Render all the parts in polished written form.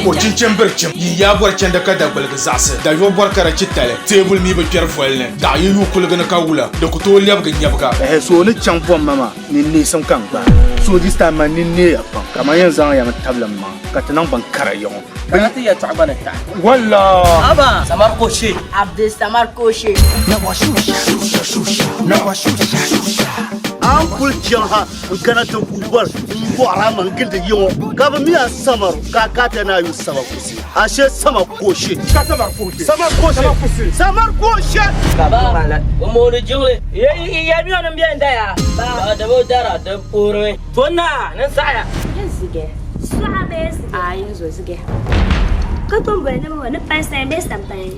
ko cincin birkin yi ya barcin da kada bulga zasa da yo barkara cittale tebul mi ba kerfolne da yi yu kulgana kawula da ku to lebga nyabga so ni champon mama ni ne sam kan ba so this time man ni ne apa kamar yanzu ya matablan ma ka tanan ban karayon بناتي يا تعبانة تعال والله أبا سمر كوشي عبد السمر كوشي نبغى شوشة نبغى شوشة أم كل جهة كانت تقول بوعرا من قلت يوم قبل مية سمر كاتنا يسمر كوشي أشي سمر كوشي سمر كوشي بابا ومور الجولة يا بيونا بيان دايا دبو دارا دبوري فنا نسايا يزجع suabe ay nzozige katon bene mo ne pesa be sampai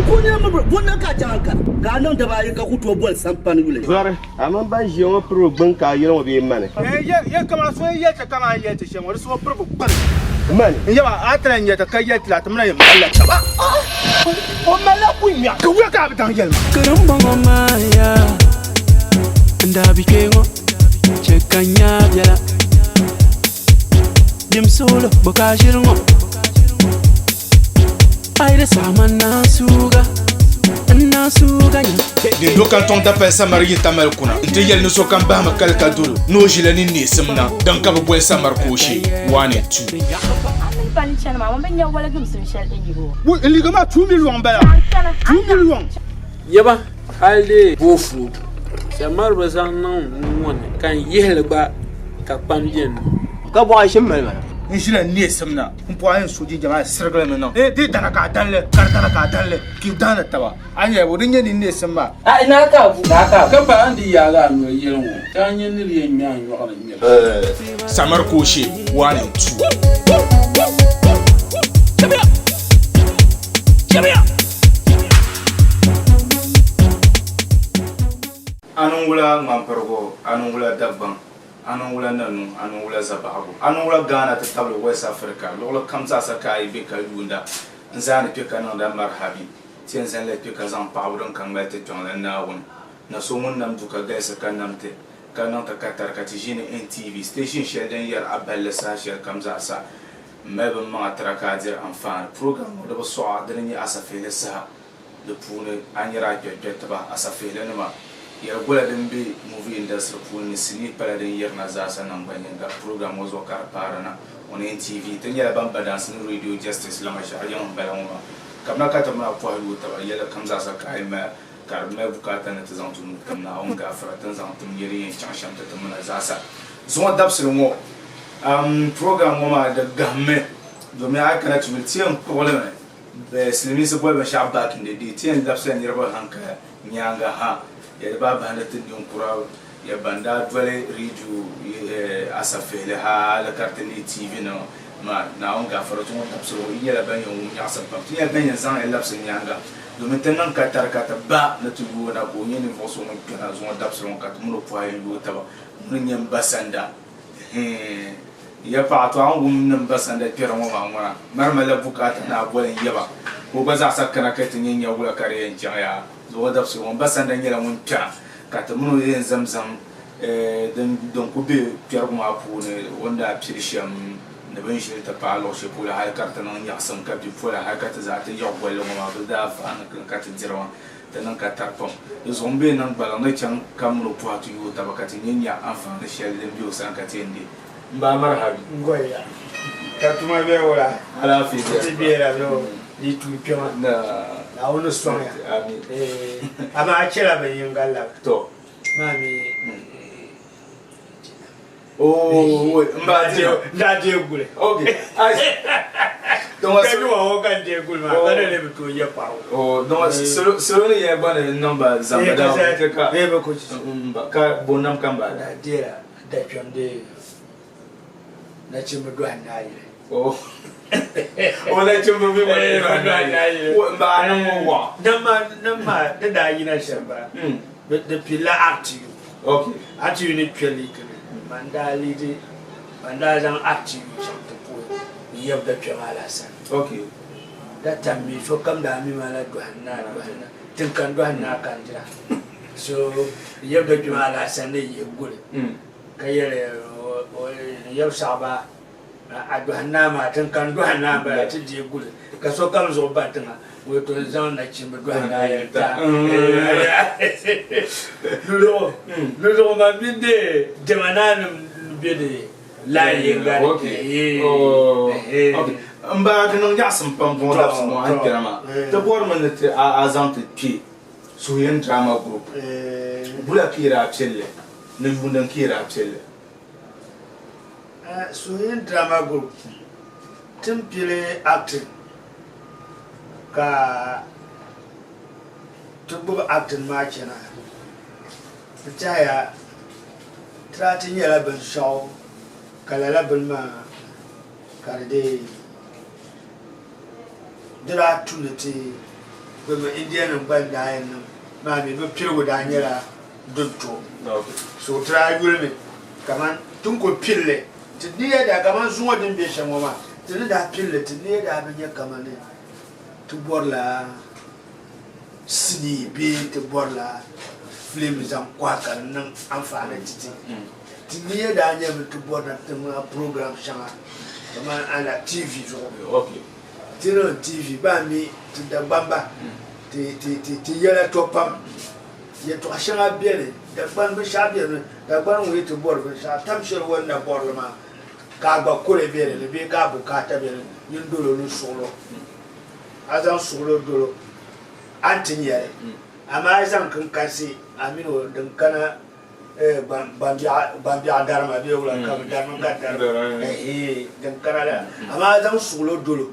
kunya mo bona ka janka ga nan da bayi ka kuto bol sampan yule zare amma ba ji yo pro ban ka yiro be mane ya kama so ya ta kama ya ta shen wani so pro ban mane ya ba atran ya ta kai ya ta muna yin Allah ta ba o mala kunya ka wuya ka bi tan yelma karamba mama ya ndabi kengo chekanya byala dim solo bokashirngo aire samana suga de local ton d'appel samar yitamel kuna nte yel no so kan ba ma kalka dulu no jilani ni simna dan ka bo samar koshi 1 and 2 amin pani chana mama ben ya wala gum sun shel ni go wo liga ma 2 million bala 2 million yaba halde bofu samar bazan nan won kan yelba ka pambien ka bo shin mal in shi ne samna kun po ayin soji jama'a sirgala men non di dana ka dalle kar dana ka dalle ki dana taba anya wodin yin ne samma a ina ka bu ka ba andi ya ga no yelwo kan yin ni yen nya yo kana mi samar koshi 1 and 2 anungula mampargo anungula dabban anungula nanu anungula zababu anungula Ghana ta tablo West Africa lolo kamza sakai be ka yunda nzani pe kana da marhabi tien zan le pe ka zan pawdon kan mete ton la nawun na so mun nam duka gaisa kan namte kan ta katar ka tijini NTV station shelden yar aballa sa shel kamza sa mebe ma traka dir enfant programme de so adani asafele sa de pune anyira jojjeta ba asafele ma ya gola den be movie industry pour ni sini para den yerna za sanan banyanga program wazo kar parana on NTV tanya bamba dance ni radio justice lama shariyan balama kamna ka tamna ko halu ta yala kamza sa kai ma kar ma bukata na tazantun kamna on ga faratan zantun yeri chansham ta tamna za sa zo dabsir mo program ma da gamme do me aka na tumitiyan problème be silimi se boy ba shabba kin de tiyan dabsir ni raba hanka nyanga ha ya ba ba halatin yunkura ya banda dole riju asafele ha la kartini TV no ma na on ga faratu mo tapso iya la ban yon ya asafam ya ban yan zan elapsin yanga do maintenant ka tarkata ba na tugu na ko yin foso mo kana zo tapso mo ka mo po ay lu taba mun nyam basanda ya fa to an gum nan basanda kira mo ma mara marmala bukata na bolen yaba ko ba za sakana kai tin yin ya wula kare yan ya zo da su on basanda nyela mun kya ka ta mun yin zamzam don ku be kiyar kuma fu ne wanda pirsham da ban shi ta falo shi kula har karta nan ya san ka bi fula har ka ta za ta yi gwalo ma ba da fa an ka ta jirwa ta nan ka tarpon zo be nan balan da can kamro puatu yo ta ba ka tin yin ya amfani da shi da biyo san ka tende ba marhabi ngoya ka tuma be wala ala fi bera do di tu pion na wono songa ami ama akira be yingala to mami oh ndaje gule okay donc c'est wa kan je gule ma kana le to ya pa oh donc solo ni ya bana number zambada ka be ko ci ka bonam kamba da dira da pion de na chimbo do anayi oh na chimbo be ba anayi ba nan wa nama da yi na shamba the pillar act you okay act you ni peli mandali de mandajan act you to po ni yab da piala san okay that time me so kam da mi mala do hanna tin kan do hanna kan jira so yab da piala san ne ye gure kayere yab saba aduhana ma tan kan duhana ba ta je gulu ka so kam zo batanga we to zan na chimba duhana ya ta lulo ma binde jamana bide la yenga mba kan ya sam pam bon la so an drama to bor man te azant pi so yen drama group bula kira pelle ne yundan kira pelle so yen drama group tempile acting ka tubu acting ma kina taya tratin yala ben show kala la ben ma karde dira tunati bama indian ban da yan ma me be pirgo da nyara dunto so tra yulme kaman tun ko pille tidiya da kaman zuwa din be shan ma tidiya da pille tidiya da bin ya kaman ne tu borla sini be tu borla film zan kwa kan nan amfana titi tidiya da nya tu borla tuma program shama kaman ala tv zo okay tino tv ba mi da bamba ti yela topam ye to ashanga biene da ban be shabiene da ban wi to bor be sha tamshir wonna bor ma ka ba kore biene le be ka bukata biene yin dolo no solo azan solo dolo antin yare amma azan kan kasi amino dan kana bambi adarma be wala ka darma ka darma dan kana la amma azan solo dolo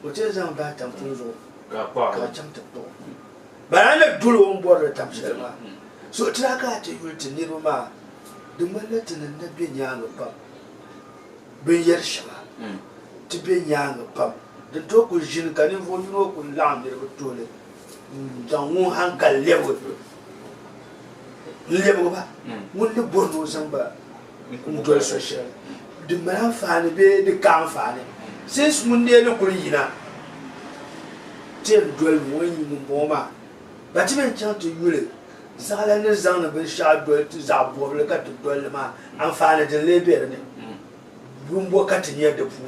o te zan ba tampunzo ka chamta to barana dolo on bor tamshir ma so traka ta yulti ni ma dum malatin na be nyanga pam be yer shama ti be nyanga pam de to ko jin kan fo no ko lam de ko tole dan mu hankal lewo ba mun de borno samba ko dol social de ma faani be de kan faani since mun de ko yina tel dol mo yi mo ma ba ti ben chan to yule zala ne zan be sha dol ti za bo le ka to dol ma an faani de le be ne bumbo ka tin ya de fu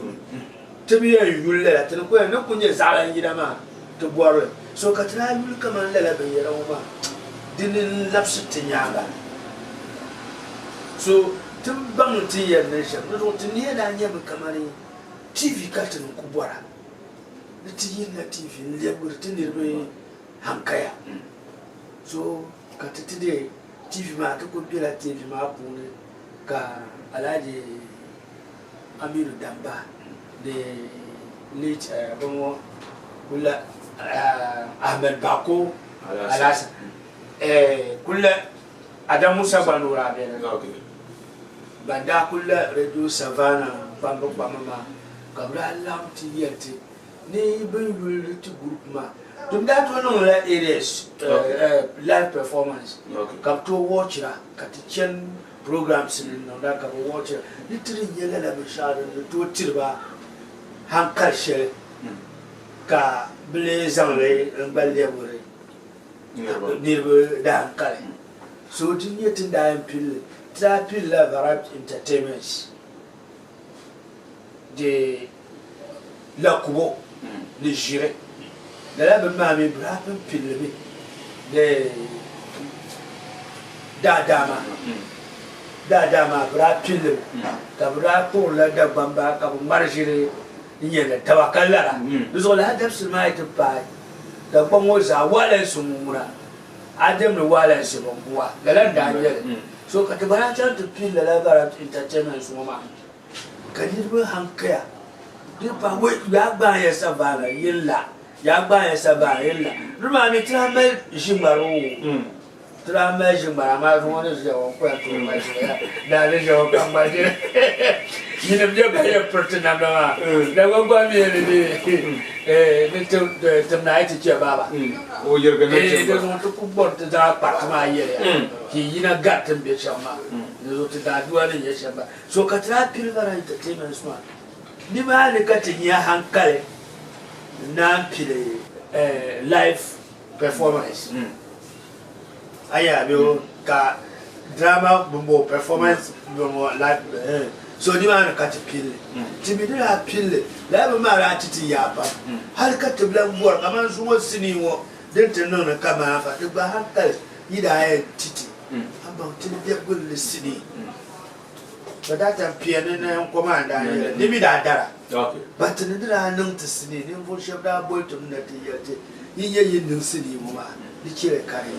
ti bi yule la tin ko ne kunye zala yina ma to boro so ka tra yule ka man la be yera ma dinin lapsu tinyanga so tin bang ti ya ne sha no tin ne da nya be kamari tv ka tin ku bora ne ti yin na tv le bur tin ne be hankaya so ka tide tv ma to ko bila tv ma pune ka alaji Amiru Damba de late bongo kula Ahmed Bako alasa kula Adam Musa Bandura be banda kula radio Savannah bambo bamama kabla lam tiyati ni ben yulu ti group ma to that one la areas live performance come to watch la katichen programs in no da ka watch little yele la bishara to tirba hankal she ka blazan le balle bore nirbo da hankal so tin yetin da pil tra pil la varab entertainment de la kubo le gire la be ma me bra pil le de da bra pil ka bra ko la da bamba ka marjire nyele tawakala zo la da sulma ita pa da bongo za wala sumura adam no wala sumwa la da nyele so ka ta bana ta pil la gara entertainment suma ka dirbe hankaya dirba we ya gba ya sabana yilla ya gba ya sabana yilla ruma mi tra me jimaro tra me jimara ma ko ne je o ko to ma je da le je o kan ma je ni ne je ba ya protein na ma da go gba mi ni to na iti je baba o yerga na je da zo to ku bor ta da pat ma yele ki yina gatin be chama zo ta da duwa ne ya shaba so ka tra pil gara entertainment sma ni ba ne ka tin ya hankale na pile live performance aya be ka drama bumbo performance bumbo live so ni ma ka ti pille ti mi dira pille la ba ma ra ti ya ba har ka ti blan bor ka man suwo sini wo den te no na ka ma fa ti ba hankal ida ya titi amma ti bi gol le sini ba da ta piene na ko ma da ni mi da dara okay ba ti ni dira nan ti sini ni vo shef da boy to na ti ya ti yin nan sini mo ma ni kire kare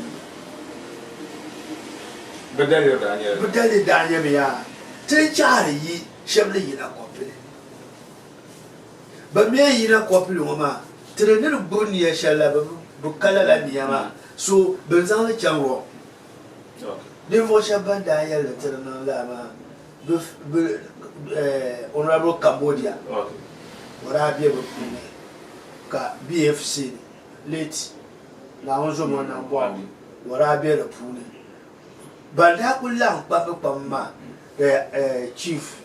بدل دانيا ميا تجاري شبلي ينا كوبل بمي ينا كوبل وما ترنر بني شلا بكلا لا ميا سو بنزان تشانو ديفو شبان دانيا لترنا لا ما honorable Cambodia wara bia ka BFC late na onzo mo na bo wara bia da pune banda kullan papa pamma chief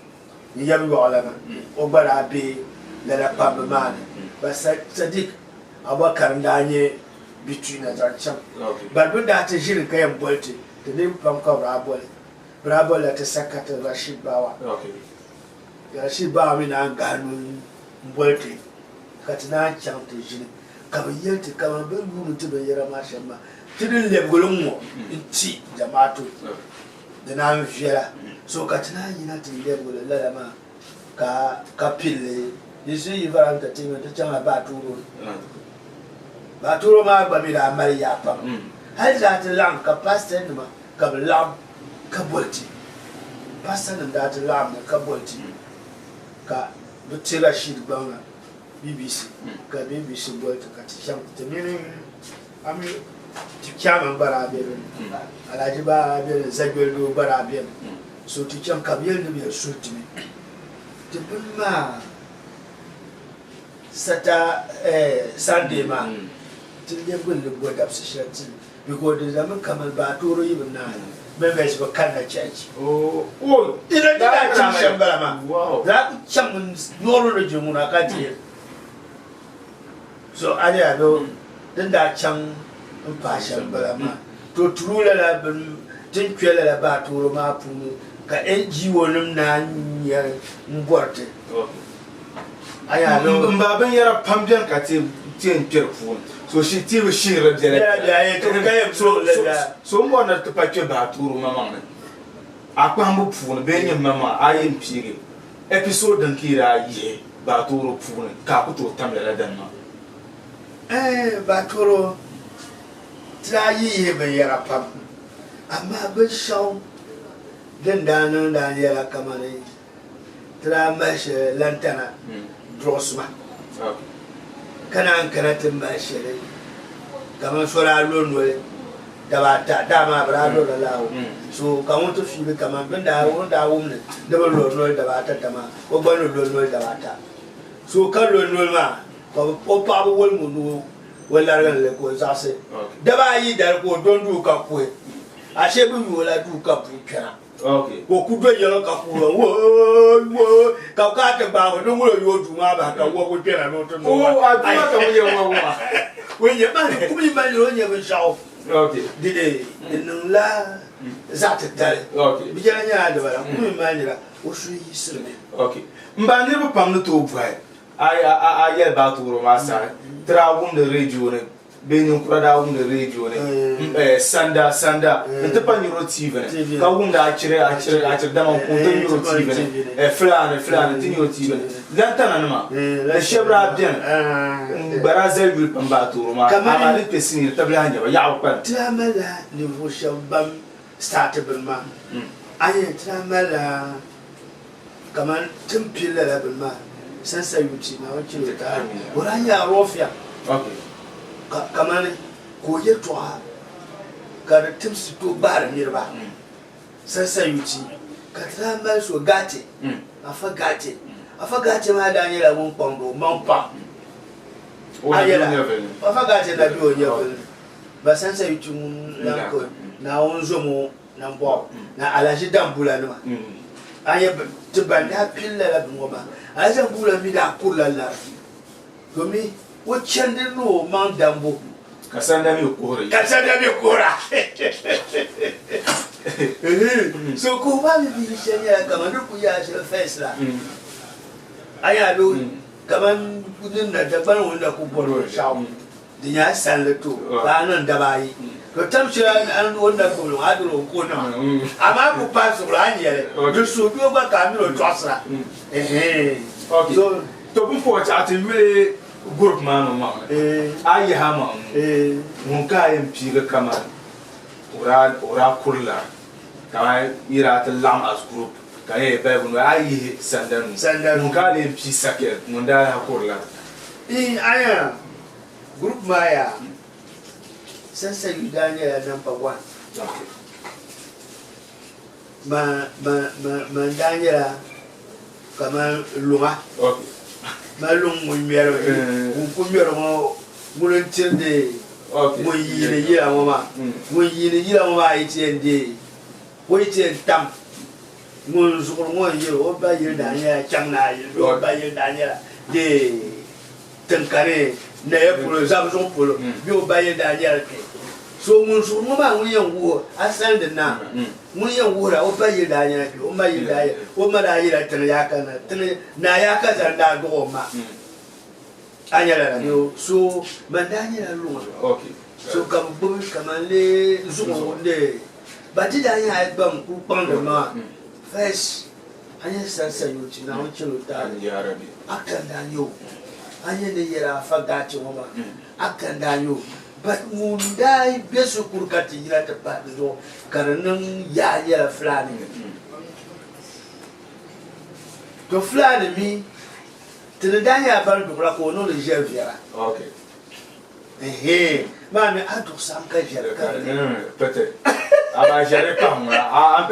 ni yabi wala ma o bara be la papa man ba sadik abakar ndanye between na cham ba do da ta jirin kayan bolte da ne pam ka brabo la ta sakata Rashid Bawa Rashid Bawa mi na ganu bolte katina cham ta jirin ka bayyanta kama ban guru ta bayyana masha ma tidin lebgolon mo inti jama'atu da na fiera so katina yina tin lebgolon la ma ka pille yesu yi varan ta tin ta chama ba turo ma ba mi da mariya pa hal za ta lam ka pastor ma ka lam ka bolti pastor da ta lam ka bolti ka butira shi banga BBC ka BBC bolti ka ti sham ta mini ami ti kyaman barabin alaji barabin zagwelo barabin so ti kyam kabiyar da biyar sultimi ti ma sata Sunday ma ti lebgun lebgo da su shirati because da zaman kamar ba toro yi bin na members ba kan na church ina da cin shambara ma za ku kyam noro da jumuna ka ti so ada do dan da can fashion balama to turula la bin tin kwela la ba turo ma punu ka NGO nim na nya ngorte aya no mbaban yara pambian ka te tin perfu so shi ti shi rabjere ya to ka so mo na to pa ke ba turo mama akwa mbu punu be nyem mama ayin pire episode dan kira ye ba turo punu ka ku to tamela dan ma ba turo trayi ye ben yara pam amma ben shaw den danan da yara kamane tra mash lantana drosma kana tin ba shere kaman sora lonwe da ba ta dama brado da lawo so kaman to fi kaman ben da wumne da ba lonwe da ba ta tama ko ban lonwe da ba ta so kan lonwe ma ko pa bo wol mu wala ran le ko zase da ba yi dar ko don du ka ko ashe bu wala du ka pu kera okay ko ku do yelo ka ku wo ka ta ba do wo yo du ma ba ka wo ko kera no to no a du ka wo ye wo wa we ye ba ku mi ba yo nye ben shao okay dide nun la zata dale okay bi jara nya da ba ku mi ma ni ra o su yi sirme okay mba ne ba pam no to bua a ye ba turo ma sa tra wum de radio ne be ni kura da wum de radio ne sanda nte pa ni ro TV ne ka wum da akire da ma ko de ni ro TV ne fulani ti ni ro TV ne lanta na ma le shebra bien barazel bil pamba turo ma amali pesini tabla nya ba ya ko tramala ni vo shabam startable ma aye tramala kaman timpila la bil ma sansa yuti na wakil ta wala ya rofia okay kamane ko ye to ka timsi to bar mirba sansa yuti ka tramala so gate afa gate ma da nyela mun pondo mampa ayela afa gate na bi onye ba sansa yuti mun lanko na onzo mo na mbo na alaji dambula no aye tibanda pilla la ngoma aje bula mi da kula la gomi wo chende no man dambo kasanda mi kora So ko ba mi bi shenya kama ku ya shi face la aya do kama kudin na da ban wanda ku bolo shawo dinya san le to ba nan da bai ko tam shi an wanda ko no aduro ko na ama ku pass la nyere do so bi o ba ka mi ro twasra okay so to bu po cha ti we group man ma ayi ha ma mun ka yin piga kama ora kulla kama ira ta lam as group ka ye ba bu ayi sandan mun ka le pi sake mun da ha kulla aya group maya sasa yudanya number 1 okay ma danya kama lunga okay malum mun mero ku mero mo mun tinde okay mun yira mama mun yira mama itende ko iten tam mun zukur mo yiro o ba yira danya changna yiro ba yira danya de tankare na e pulo zabzo pulo bi o ba yira danya ke so mun zukur mo ba mun yango asan de na mun yango ra o ba yira danya ke o ma yira danya o ma da yira tan ya kana tan na ya ka zan da go ma anyala yo so mandanya lu okay so kam bu kamale zuko de bati danya bam ku pande ma first anya sansa yo china on chilo ta ya rabbi akan danyo anya ne yara faga ci ma akan danyo but mundai besu kurkati yira ta pa do karanan ya yara flani to flani mi Tenedanya bar dukra ko no le jeviera. Okay. Mami adu sam ka jere ka. Peut-être. Aba jere ka mo a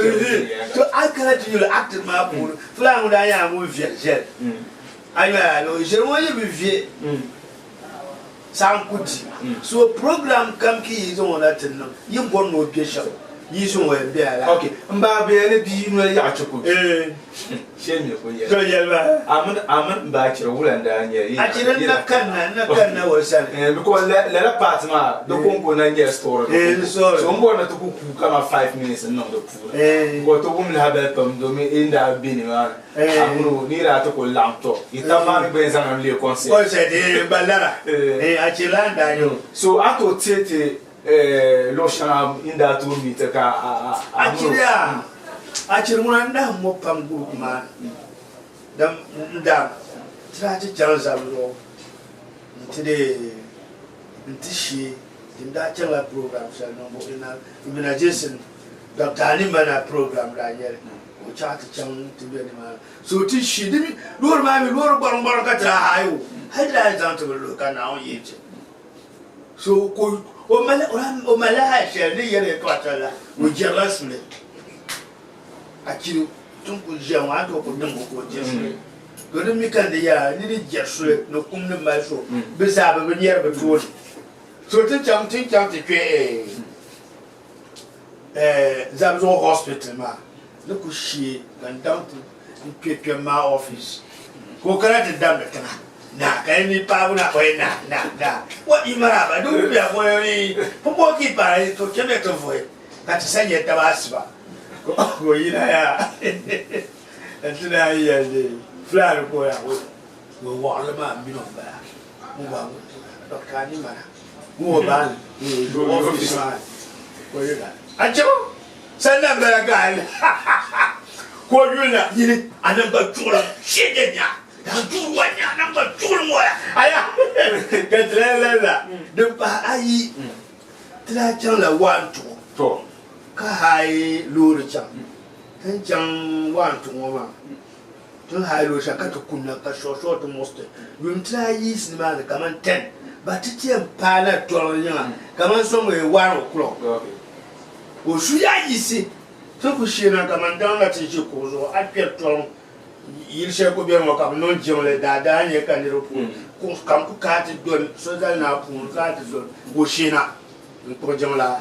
So akara ti le acte ma pour flan da ya mo vierge. Aya lo jere mo ye bi vie. Sam kuti. So program kam ki yizo wona tinno. Yin gon no piesha. Yizo wo be ala. Okay. Mba be ne bi no ya chuku. Shemi ko ye. So yelba. Amun ba kira wulan da anya yi. A kira na kanna wasan. Because la part ma do konko na nge store. So mbo na to ku kama 5 minutes no do pula. Ko to bum la ba pam do me inda bini ma. Amunu ni ra to ko lamto. Ita ma be zan am le conseil. Ko se de balara. A kira nda yo. So ato tete lo shana inda to mi te ka akira akirmuna nda mo pam group ma dam nda traje janza lo ntide ntishi nda chela program sa no mo ina ibina Jason Dr. Ali mana program da yere o chat chan tibe ni ma so tishi dimi lor ma mi lor bar ka tra hayo haida zan to lo kana on yeje so ko o mala ha shele yere to atala o jelasle akiri tun ku jewa do ko dum ko jesu do dum mi kan de ya ni jesu no kum ne ma so be sa be ni yer be to so tin cham ti kwe Zamzo hospital ma le ku shi kan down to kwe ma office ko kara de dam de kana na kai ni pa na ko na wa imara ba do bi a ko ni popo ki pa to keme to foi ka ti sanye ta basba ko yina ya entina ya de flan ko ya wo wa le ma mi no ba mo ba do ka ni ma mo ba ni do office ma ko yina acho sanda ba ga ko yuna ni anan ba tura shege nya da duwanya nan ba turun waya aya ga trela de ba ayi tra chan la wan to ka hai luru chan tan chan wan to ma tun hai lo shaka to kunna ka short most yum tra yi sinima da kaman 10 ba titiyan pala to nya kaman so mo 1 o'clock o shu ya yi si to ku shi na kaman dan la ti ji ko zo a pe to il se ko bien mo kam non jole da nye kan ro ko kam ku ka ti don so dal na pu ka ti don go shina ko jamla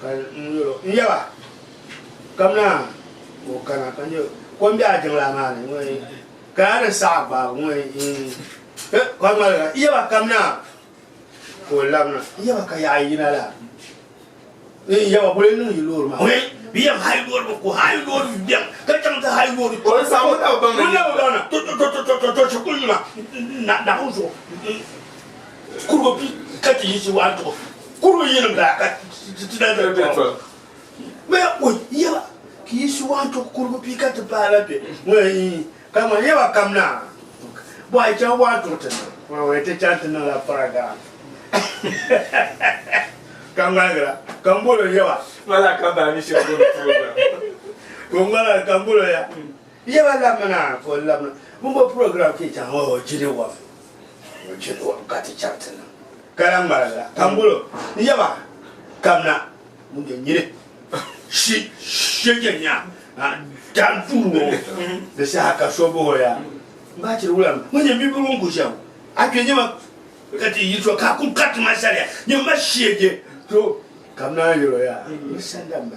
kan yo yawa kam na ko kana kan yo ko mbi a jamla ma ne ngoi ka na sa ba ngoi ko ma yawa kam na ko lamna yawa ka ya yi na la yawa bole no yi lor ma we biyam hay ko hay biyam ka chang ta hay ko sa mo ta bang na to chukulima na huzo kurbo bi ka ti yi wa to kurbo yin da ka da me o ya ki yi wa to kurbo bi ka ta bala be we kama yawa kamna boy cha wa to ta we te cha ta na la praga Kangala, Kambulo yawa. Wala kamba ni shego program. Kongala Kambulo ya. Yawa lamana ko lamana. Mumbo program ki cha ho jirewa. Jirewa kati chatana. Kalangala Kambulo yawa. Kamna munge nyire. Shegenya. Dan furo. De sa ka sobo ya. Ngachi ulam. Munye bibulu ngusha. Akenye kati yitwa ka ku kati masharia. Nyama shege. So, kamna yoro ya. Misanda mba.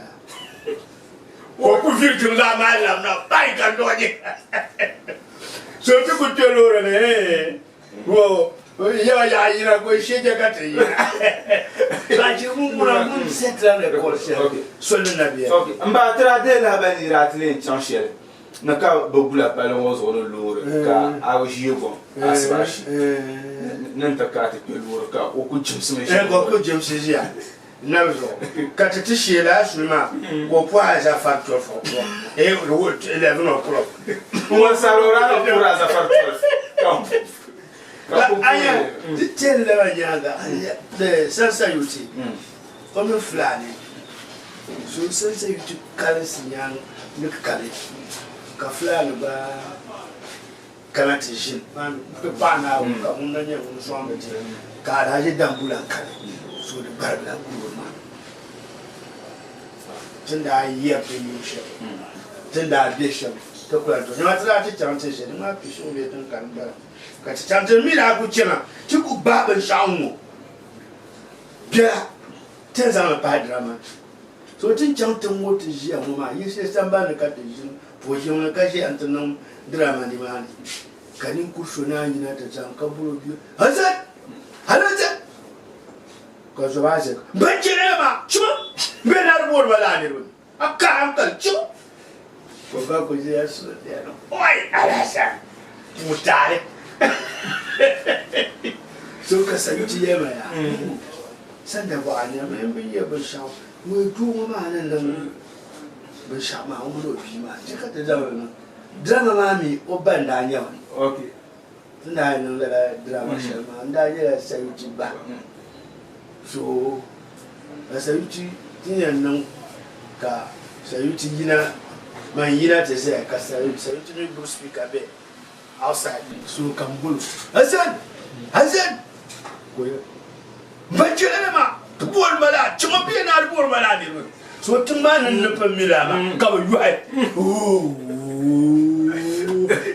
Ko ku fitu la mala na bai ka doje. So tu ku telo ne. Wo, ya ira ko shege kati. Ba ji mu mun setra ne ko se. So le na bien. Okay. Mba tra de la bani ratle chanchel. Naka bobula palon ozo no lore ka awjiye ko asbashi. Nanta kati pe lore ka o ku jimsime shi. Ko ku jimsije ya. Nazo. Kati tishi la suma ko poa za factor fo. E wo 11 o'clock. Mo salora no pura za factor. Aya, tell la nyaga. De sasa yuti. Comme flani. So sasa yuti kale sinyang nik kale. Ka flani ba kana tishin. Man pe pana ka munanya unuswanga ti. Ka daje dambula kale. So the barla kuruma. Tunda yiya pe yushe. Tunda bishop. To kula to. Ma tra ti chante she. Ma pisho be tun kan ba. Ka ti chante mi la ku chena. Ti ku ba ban shawo. Bia. Tenza ma pa drama. So tin chante mo ti jia mo ma. Yese samba na ka ti jin. Po jin na ka je antanam drama ni ma. Kanin ku shona ni na ta jan ka buru bi. Hazat. Hazat. Ko so ba se. Banjirema. Chuma. Be na ro wala ni ro. Aka ankal chuma. Ko ba ko je asu de no. Oi, alasa. Mutare. So ka san ti yema ya. San da ba nya me bi ye ba sha. Mo tu ma nan nan. Ba sha ma mo do bi ma. Ti ka ta da no. Drama ma mi o ban da nya. Okay. Tunda nan da drama sha ma. Nda je sai ti ba. So sayuti tinyan nan ka sayuti yina man yina te say ka sayuti no go speaker be outside so kambulu Hassan ko bajele ma to bol mala chuma bi na bol mala ni so tumba nan na famila ma ka yu ai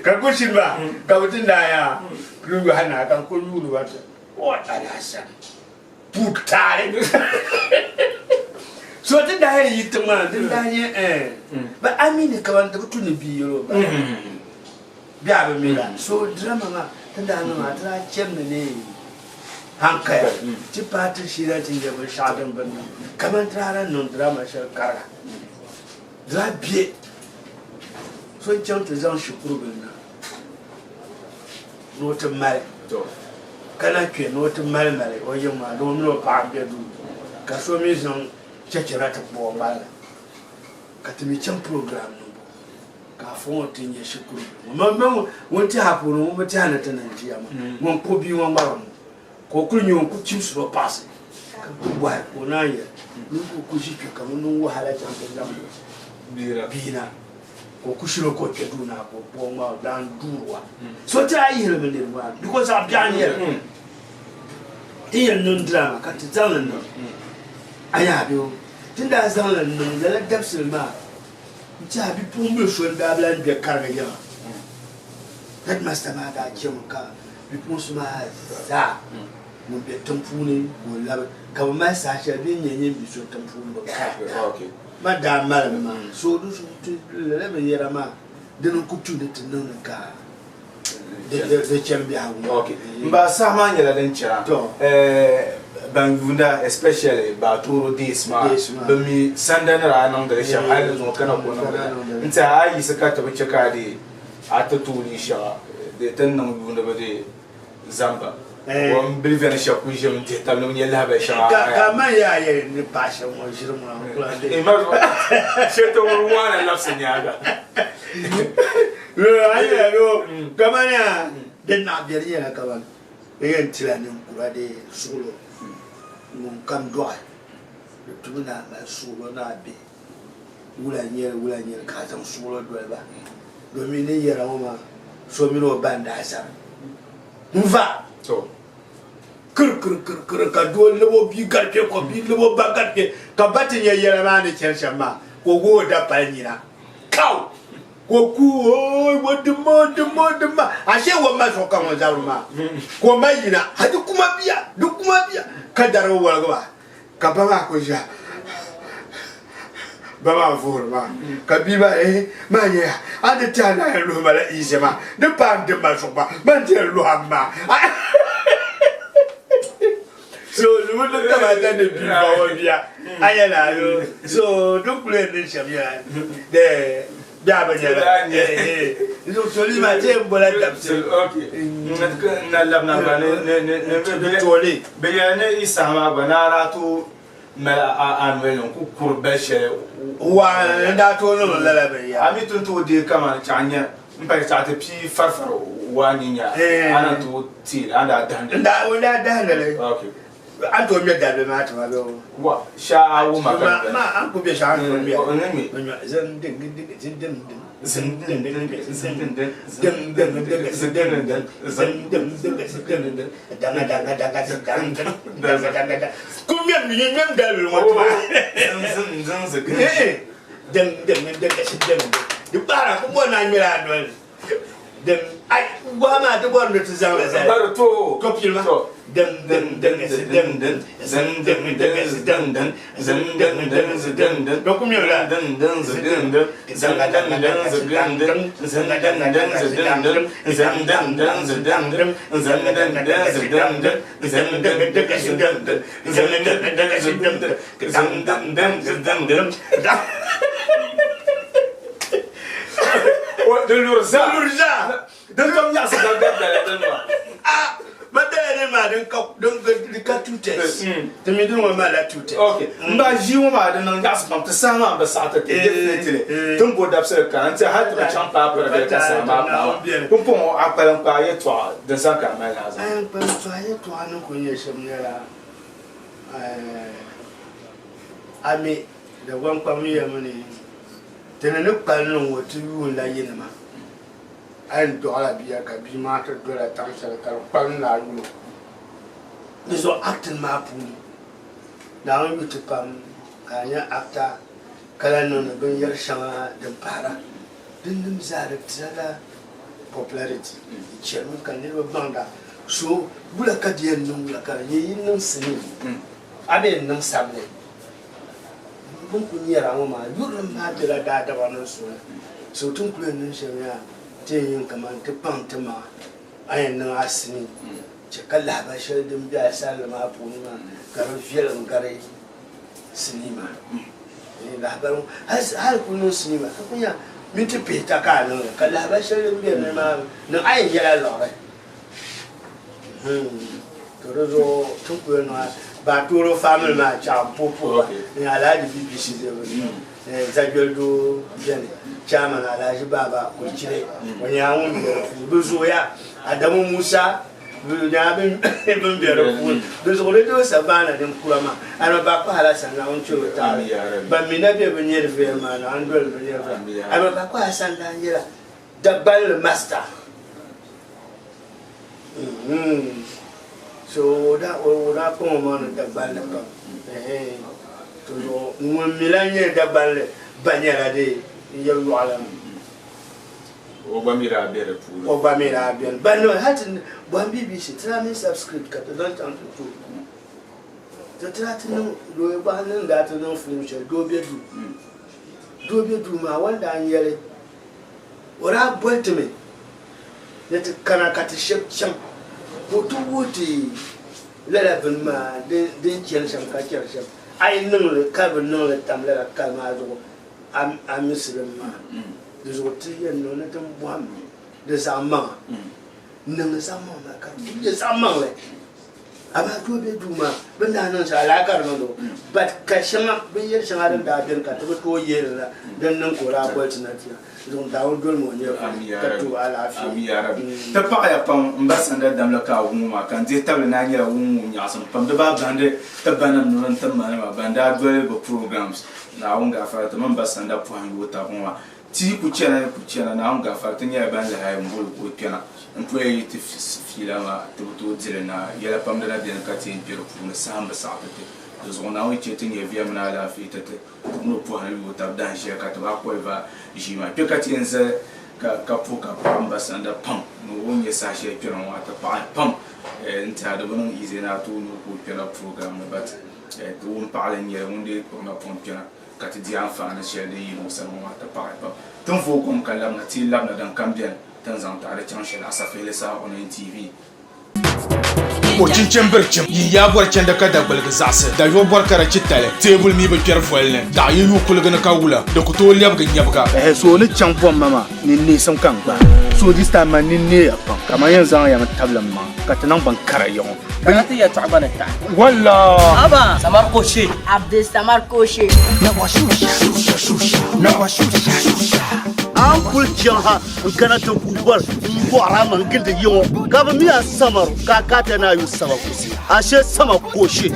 ka ko shirba ka mutun da ya ruwa hana kan ko yu ba ta o Hassan putare so tin da yi tuma tin da yi ba amini ka wanda mutune biyo ba biya ba mila so drama ma tin da ma tra chemne ne hankaya ti pati shira tin da ba shadan ban kaman traran non drama shar kara dra bie so chanta zan shukuru bin na no ta mai to kana ke no to malmale o yema do no pa be du ka so mi zon chechera ta bo mala ka timi chan program no ka fo tin ye shukuru mo won ti hapo no mo ti hanata na ntia ma won ko bi won mara mo ko ku nyu ku chim so pass ka bo ko na ye ni ku shi ka mo no wahala chan program bina ko kushiro ko keduna ko bomba dan durwa so ta yi hele mende wa because a bian here tiyan nun drama ka ta zalan no aya biyo tinda zalan no da dabsil ma ta bi pumbe shon da blan be karga ya headmaster ma ga ka bi pumsu ma za mun be tampuni ko la ka ma sa sha bi nyenye bi so tampuni ba okay madam malama so do so le me yera ma de no kutu de tino ka de chambi ha okay mba sa ma nyela den chira Bangunda especially ba toro dis ma bami sanda na ranan da sha hali zo kana ko nan inta ayi saka ta bace ka de atatuli sha de tan nan bunda ba de zamba won bilven sha ku je mun te tan no nyela ba sha ka ma ya ni pasha mo shiru mo kula de e ma sheto wana nafsi nyaga ayi yo kamanya den na biyar yana kawan yin tilanin kura da solo mun kan doa da tuna na solo na be wulanyar ka san solo dole ba domin ne yara ma so mi no banda asa mva to kur ka dole lebo bi garke ko bi lebo ba garke ka batin yara ma ne kershan ma ko go da palnyina kaw ko ku o modima ashe wa ma so kan wa zaruma ko mayina hadi kuma biya duk kuma biya kadar wa ga ka ba ma ko ja ba ma furma ka bi ba ma ya ade ta na lo mala izema de pan de ma so ba man de lo amma so lu de ka ba ta de bi ba wa biya ayala yo so duk le de shamia de Biaba jela izo toli ma te mbola tapse okay na labna ba ne toli be ya ne isama banara to ma anwelon ku kurbeshe wa nda to no la be ya ami tun to de kama chanya mpa cha te pi farfar wani nya ana to ti anda dan nda wala dan le okay anto mi da be ma ta ba wa sha awu maka ma an ku be sha an ku be onemi zan ding de l'urza de comme ya ça de moi ah madame ma donc ka tutes te mi dun ma la tutes okay mba jiwo ma de nan gas pam te sama ba sa te definitely tum bo dab se kan te hat ba cham pa pa de ka sama pa kum pon akpalan pa ye to de sa ka ma la za an pa ye to an ko ye shamnera ami da wan pam ye mani tenene kalon wotu yun la yinma an do ala biya ka bi ma ta do la tan sala kal pan na yu izo actin ma puni da on bitu pam kanya akta kala non ben yar shama da para din nim zare tsala popularity chemu kan ne banda so bula ka diyan nun la ka yin nun sini abe nun samne bun kunyara ma yurin ma bila da da wannan so tun kulen nan shari'a te yin kaman ta pan ta ma ayin nan asini ce kalla ba shi din biya sallama puni ma garin fiyalan gare sinima labarin har kunun sinima ka kunya minti peta ka nan kalla ba shi din biya ma nan ayin yara lore to rozo tun kulen na ba toro family ma cha popo ni alaji BBC de zagel do bien chairman alaji baba ko chire wani awun do zoya Adamu Musa ya bin bere fu do zo le do sabana dem kurama ana ba ko hala sana on chulo ta ba mina be be nyer fe ma na andol be nyer ana ba ko hasan da ngira dabal master so da ko mo na dabal ko to yo mo milanye dabal banyara de yewu alam o ba mira bere fu o ba mira bien bano hatin bon BBC trami subscribe ka don tan to to tratin do ba nan da ta non film show do be du ma wanda an yare ora boltme ne ta kana ka ta shep ko to wote la bin ma din chen sham ka cher sham ai nung le ka bin nung le tam la ka ma zo am muslim ma de zo ti yen no na tam buam de sama nung sama ma ka de sama le aba to be duma bin da nan sa la ka no do but ka shama bin yer shama da bin ka to to yer la dan nan ko la ko tinati donc dawo dol mo ne ka to ala fi ami ya rabbi ta pa ya pam mbasanda dam la ka wuma kan je tabla na nya wumu nya sam pam da ba bande ta banan non ta ma banda dole bo programs na wonga fa ta mbasanda po han wota wuma ti ku chena na wonga fa ta nya ban la hay mbul ko kena employé ti fila ma to direna yala pam da den ka ti pero pour na samba sa ta dus on a eu été via na la fête no po han wota danger ka ta ba ko va jima pe ka ti enza ka ambassador pam no wonye sa she piron wata pam nta da bonon izena to no ko pela program but to won parler ni wonde ko na pom pena ka ti dia fa na she de yimo sa mo wata pam ton fo kom kala na ti labna dan kambien tan zan ta da chan she la sa fe le sa on TV o cincin birkin yi ya barkin da kada balga zasa da yo barkara cittale tebul mi ba kyar folle da yi yu kulga na kawula da ku to liyab ga nyabga so ni chan bom mama ni ne sam kan ba so this time man ni ne ya pam kamar yanzu ya tablan ma ka tanan ban karayon بناتي يا تعبان التعب والله أبا سمر كوشي عبد السمر كوشي ampul jaha kana to kubar ko arama ngilde yo gaba miya samar ka kata na yu sama kusi ashe sama koshi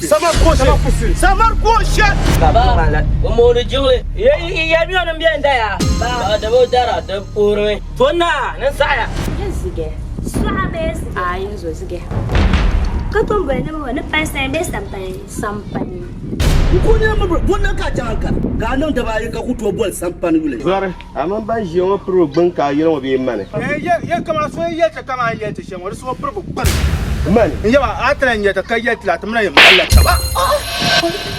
samar koshi baba mo de jole ya mi on bien daya ba da bo dara da pore fona nan saya yazige swabes ayin zo zige ka ton bane mo na pasa de sampai ko ne ma wannan ka janka ga nan da ba yi ka kuto bol sampan gule zare amma ba jiyo pro ban ka yira mo be mane ye kama so ye ta kama ye ta shen wani so pro ban mane yawa atran ye ta kai ye ta ta mun ye Allah ta ba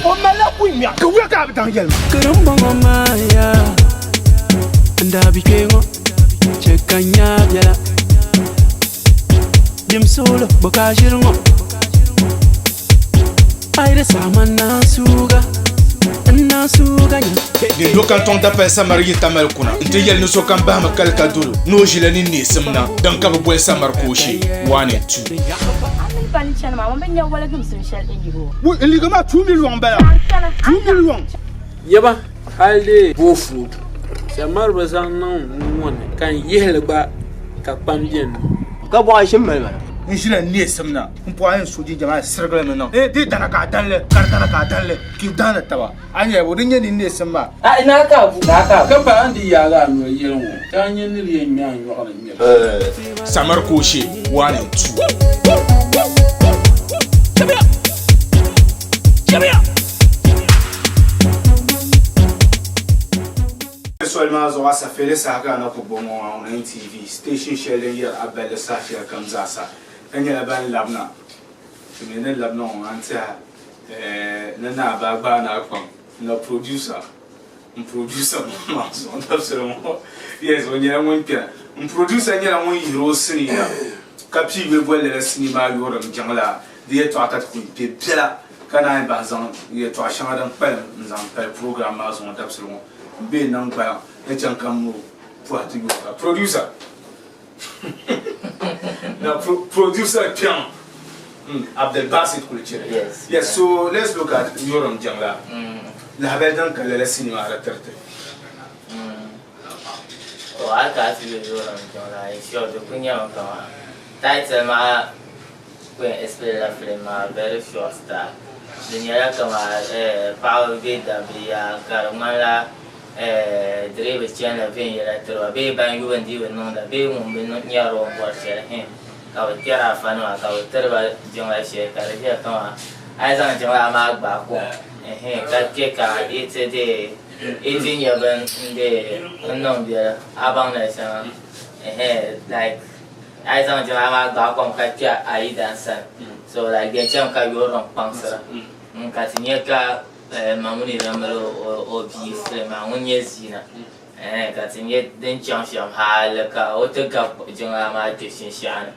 o mala ku mi ka wa ka bitan yel Kerum bongo maya Ndabi kengo Chekanya biala Dim solo boka jiringo Aire sama nasuga Nasuga nya de local ton d'appel samar yita mal kuna nte yel no so kan ba ma kal ka dulu no jila ni ni simna dan ka bo samar koshi wane tu pani chana mama ben ya wala gum sun shal injigo wo liga ma 2 million bala 2 million yaba halde bofu samar bazan nan won kan yehelba ka pambien ka bo aishin mal in shi ne samna kun po ayin soji jama'a sirgala men nan di dana ka dalle kardana ka dalle ki dana tawa anya wodin yin ne samma a ina ka bu ka ka ba andi ya ga no yelwo kan yin ni yen mi an yo ala mi samar koshi wane tu seulement zo asa fele sa ga na ko bomo on TV station shele ya abel sa shi kam zasa kanya ban labna kimene labna on anta na ba na kwam na producer ma so absolument yes on y a mon pia un producer nyala mon hero sini ya kapi be bolle la cinema yoro mjangla de to atat ku pe pela kana ba zan ye to achama dan pel nzan pel programme ma so absolument be nan ba e chan kam pour atigo producer na producer pian Abdel Basit Kulchire. Yes, so let's look at Yoram Jangla. La Habedan Kalele Cinema à Terte. Oh, I got to Yoram Jangla. It's your opinion. Title ma when explain la film very short star. The Yara Kama Power Vida Bia Karamala Drive Channel Vineyard to a baby and you and you know that baby won't be not near or him. Kau tiara fanu kau terba jangla she kare dia kau aizan jangla mag ba ko kat ke ka ite de ite nya ban de non dia abang la sa like aizan jangla mag ba ko kat ya ai dansan so like dia cham ka yo rong pangsara kat nya ka mamuni ramalo o bi se ma unye zina kat nya den chang sham hal ka o te ka jangla ma de shin shan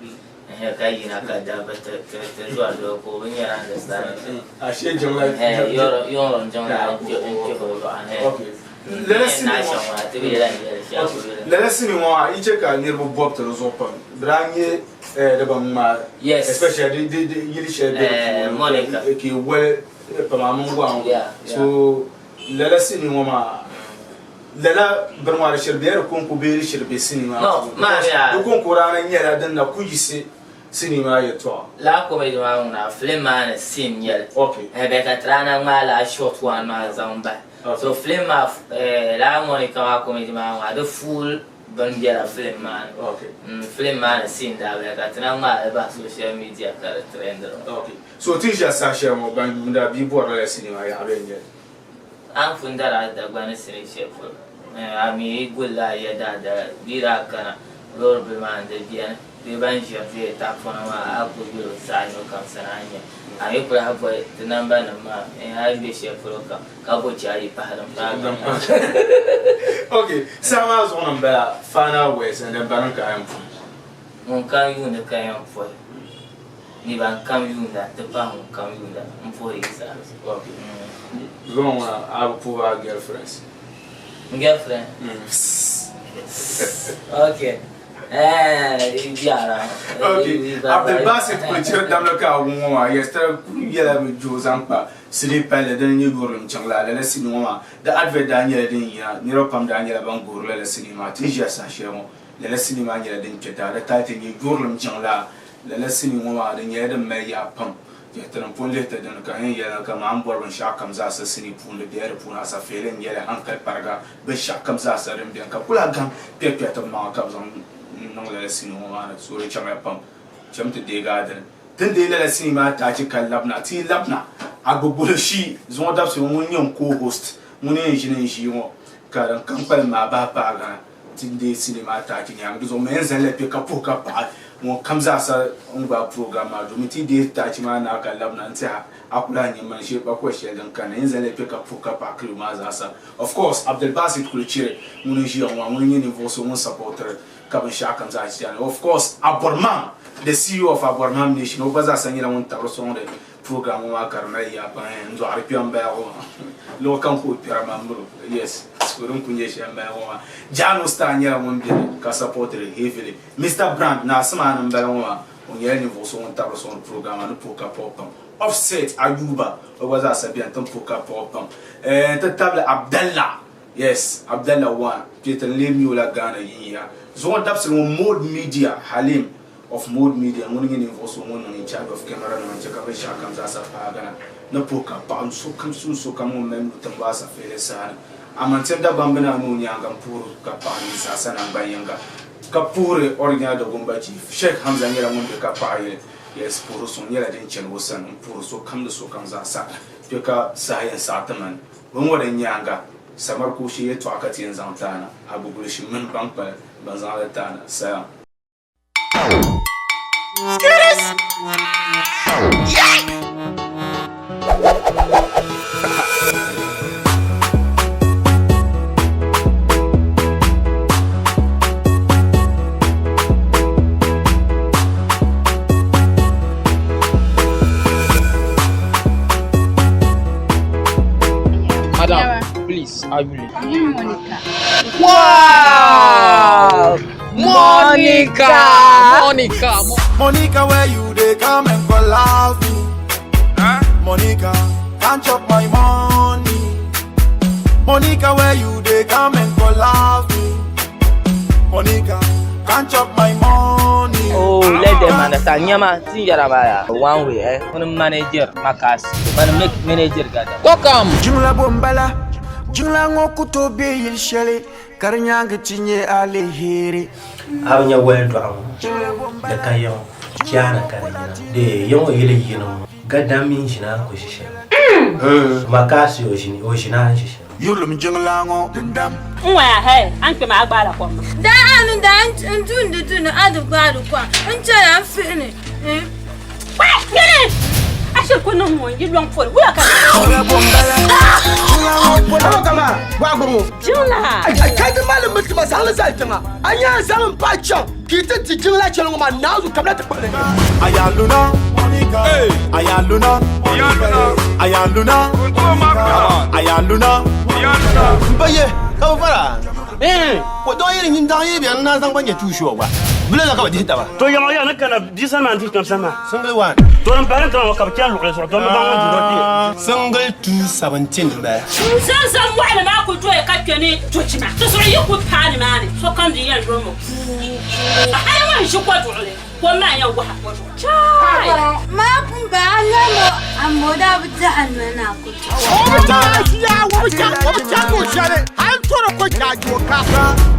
kayina ka da ba ta zuwa da ko bin yara da sai ashe jongla yo jongla okay lele sini wa iche ka nirbo bob to zo pam branye de bamma especially de yili shede Monica ki wel pama mungwa so lele sini wa ma lala barma shirbe ko ko be shirbe sini ma no ma ya ko ko rana nyela dan na kujise sini ma ya to la ko be ma na flema na sim yel okay be ka trana ma la short one ma zamba so flema la Monica wa ko me ma the full ban biya flema okay flema na sim da be ka trana ma ba social media ka trend okay so tisha sa share mo ban da bi bo la sini ma ya ben yel an fundara da gwani sire shefu ami gulla ya da bira kana lor be man de bien be ban je ta fona ma aku biro sa no kam sananya ai pra ha boy the number na ma ai be shefu ka bo chari pa halam ta okay sama zo nan ba fana wes and ban ka am mon kan yu ne kan am fo ni ban kan yu da te pa mon kan yu da mfo isa okay Vamos a pouvoir girlfriends. Girlfriend? Okay. Yara. Okay. Abdel Basit Kuchir Damlaka Wuma, yesterday, Yella with Jozampa, Sleep Pelle, then you go in Changla, the cinema, the advert Daniel Dinia, Niropam Daniel Bangur, the cinema, Tija Sashemo, the cinema, the Cheta, the title you go in Changla, the cinema, the Yedam Maya Pump. Yetana punle te dan ka hen yela ka mam bor ban shakam za sa sini punle biere puna sa felen yela hankal parga be shakam za sa rem bian ka kula gam pe pe ta ma ka zam non la sini mo ana sure chama pam cham te de ga den den de la sini ma ta ji kan labna ti labna agbogbo shi zon da so mo nyam co host mo ne jine ji mo ka dan kan pal ma ba pa ga ti de sini ma ta ji nyam do men zan le pe ka po ka pa mo kamza sa ngba program do miti de ta ci ma na ka labna ntia akula ni man she ba ko she dan kan yin zale pe ka fuka pa kru ma za sa of course Abdel Basit Kulchire mun ji on wa mun ni niveau so mun supporter ka ban sha kan za ci of course Aborman the CEO of Aborman Nation o baza san yira mun taro so de program wa karna ya ba ndo arpian ba o lo kan ko pira mamro yes skurun kunye she ba o jano sta nyira mun de ka supporter heavily Mr Brand na sama nan ba o on yera niveau so on taro so program no poka pop Offset Ayuba o baza sabi an poka pop ta table Abdallah yes Abdallah one Peter Lemi la Ghana yiya zon tapse Mode Media Halim of Mode Media mun ngi niveau so mun in charge of camera no cheka be shakam za sa pa Ghana na poka pa so kam so kam men tamba sa fere sa amanten da bambana no nyanga puru ka pa ni sa sana bayanga kapure organa da gomba chief Sheikh Hamza ngira mun be ka pa yes puru so ngira den chen wosan puru so kam da so kam za sa peka sa ya sa taman bon wadan nyanga samar ko shi to akati yan zantana abugul shi min bankpa banzala tana sa Please, I will. Monica. Wow! Monica, where you they come and go love me? Huh? Monica, can't chop my money. Monica, where you they come and go love me? Monica, can't chop my money. Oh, let them understand. Nyama, tinjarabaya. One way, one manager, makas, one make manager gada. Welcome. Jumla bombala. Jungla ngokuto be yilshale karnyanga tinye aleheri awnya wendo awu da kayo kiana karina de yo yele yino gadami jina ko shisha makasi ojina shisha yulum jungla ngo dindam nwa he anke ma agbara kwa da anu da ntundu adu kwa nche ya mfini wa finish shir ko non mo yi long fol wala ka kama wa gbomo jula kai da malam mutum sa hala sai tanga anya zaman pacho kita tijin la chelon ma nazu kamla ta kwale Ayaluna, Monica, Ayaluna, Ayaluna, Ayaluna, baye ka fara ko don irin yin dan yi biyan na zan banye tushuwa ba bule da ka ba dita ba to yama ya nakana disa man ti kam sama single one to ran parent ma ka kyan lokale so to ba ngun doti single 217 ba san wala ma ku to e ka kene to chima to so yi ku pani mani so kan di yan romo ai wa shi ko to le ko ma yan wa ko to chai ma kun ba Allah amoda bita anana ku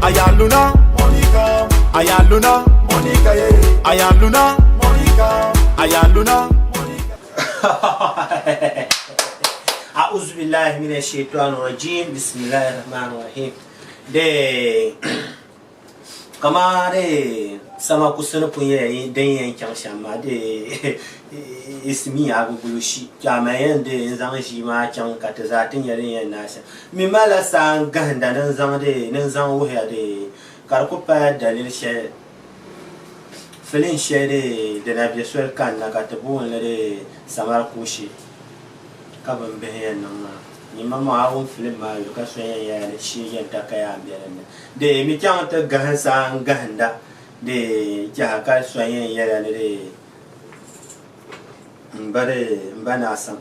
Ayaluna, Monica, Ayaluna, Monica, Ayaluna, Monica, Ayaluna, Monica. أعوذ بالله من الشيطان الرجيم بسم الله الرحمن الرحيم de kama de sama kusana kunye den yan kyan shama de ismi ya gugulushi jamayan de zan shi ma kyan kata zatin yare yan nasa mi mala san ganda nan zan de nan zan wuya de karkupa dalil she filin she de na bi sol kan na kata bu de samar kushi kaban beyan nan ni mama awon film ma yo ka so ya shi yan ta kaya biyan de mi kyan ta gahan san ganda de ja ka so yan ya de mbana san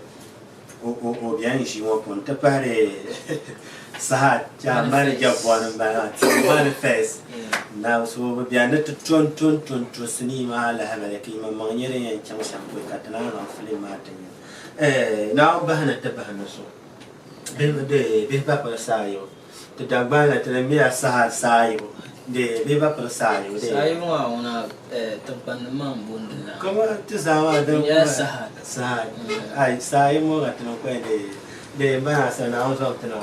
o bien shi mo pon ta pare sa ja mari ja bon mbana manifest na so bien ta ton sini ma la ha ki ma manyere yan chan shan ko ka ta na film ma ta na bahana ta bahana so be ba pa sayo to dagbana to me sayo de be ba pa sayo de sayo una tampan mambunda como tu sawa de ya saha ai sayo mo ga tno ko de ba sa na o so tno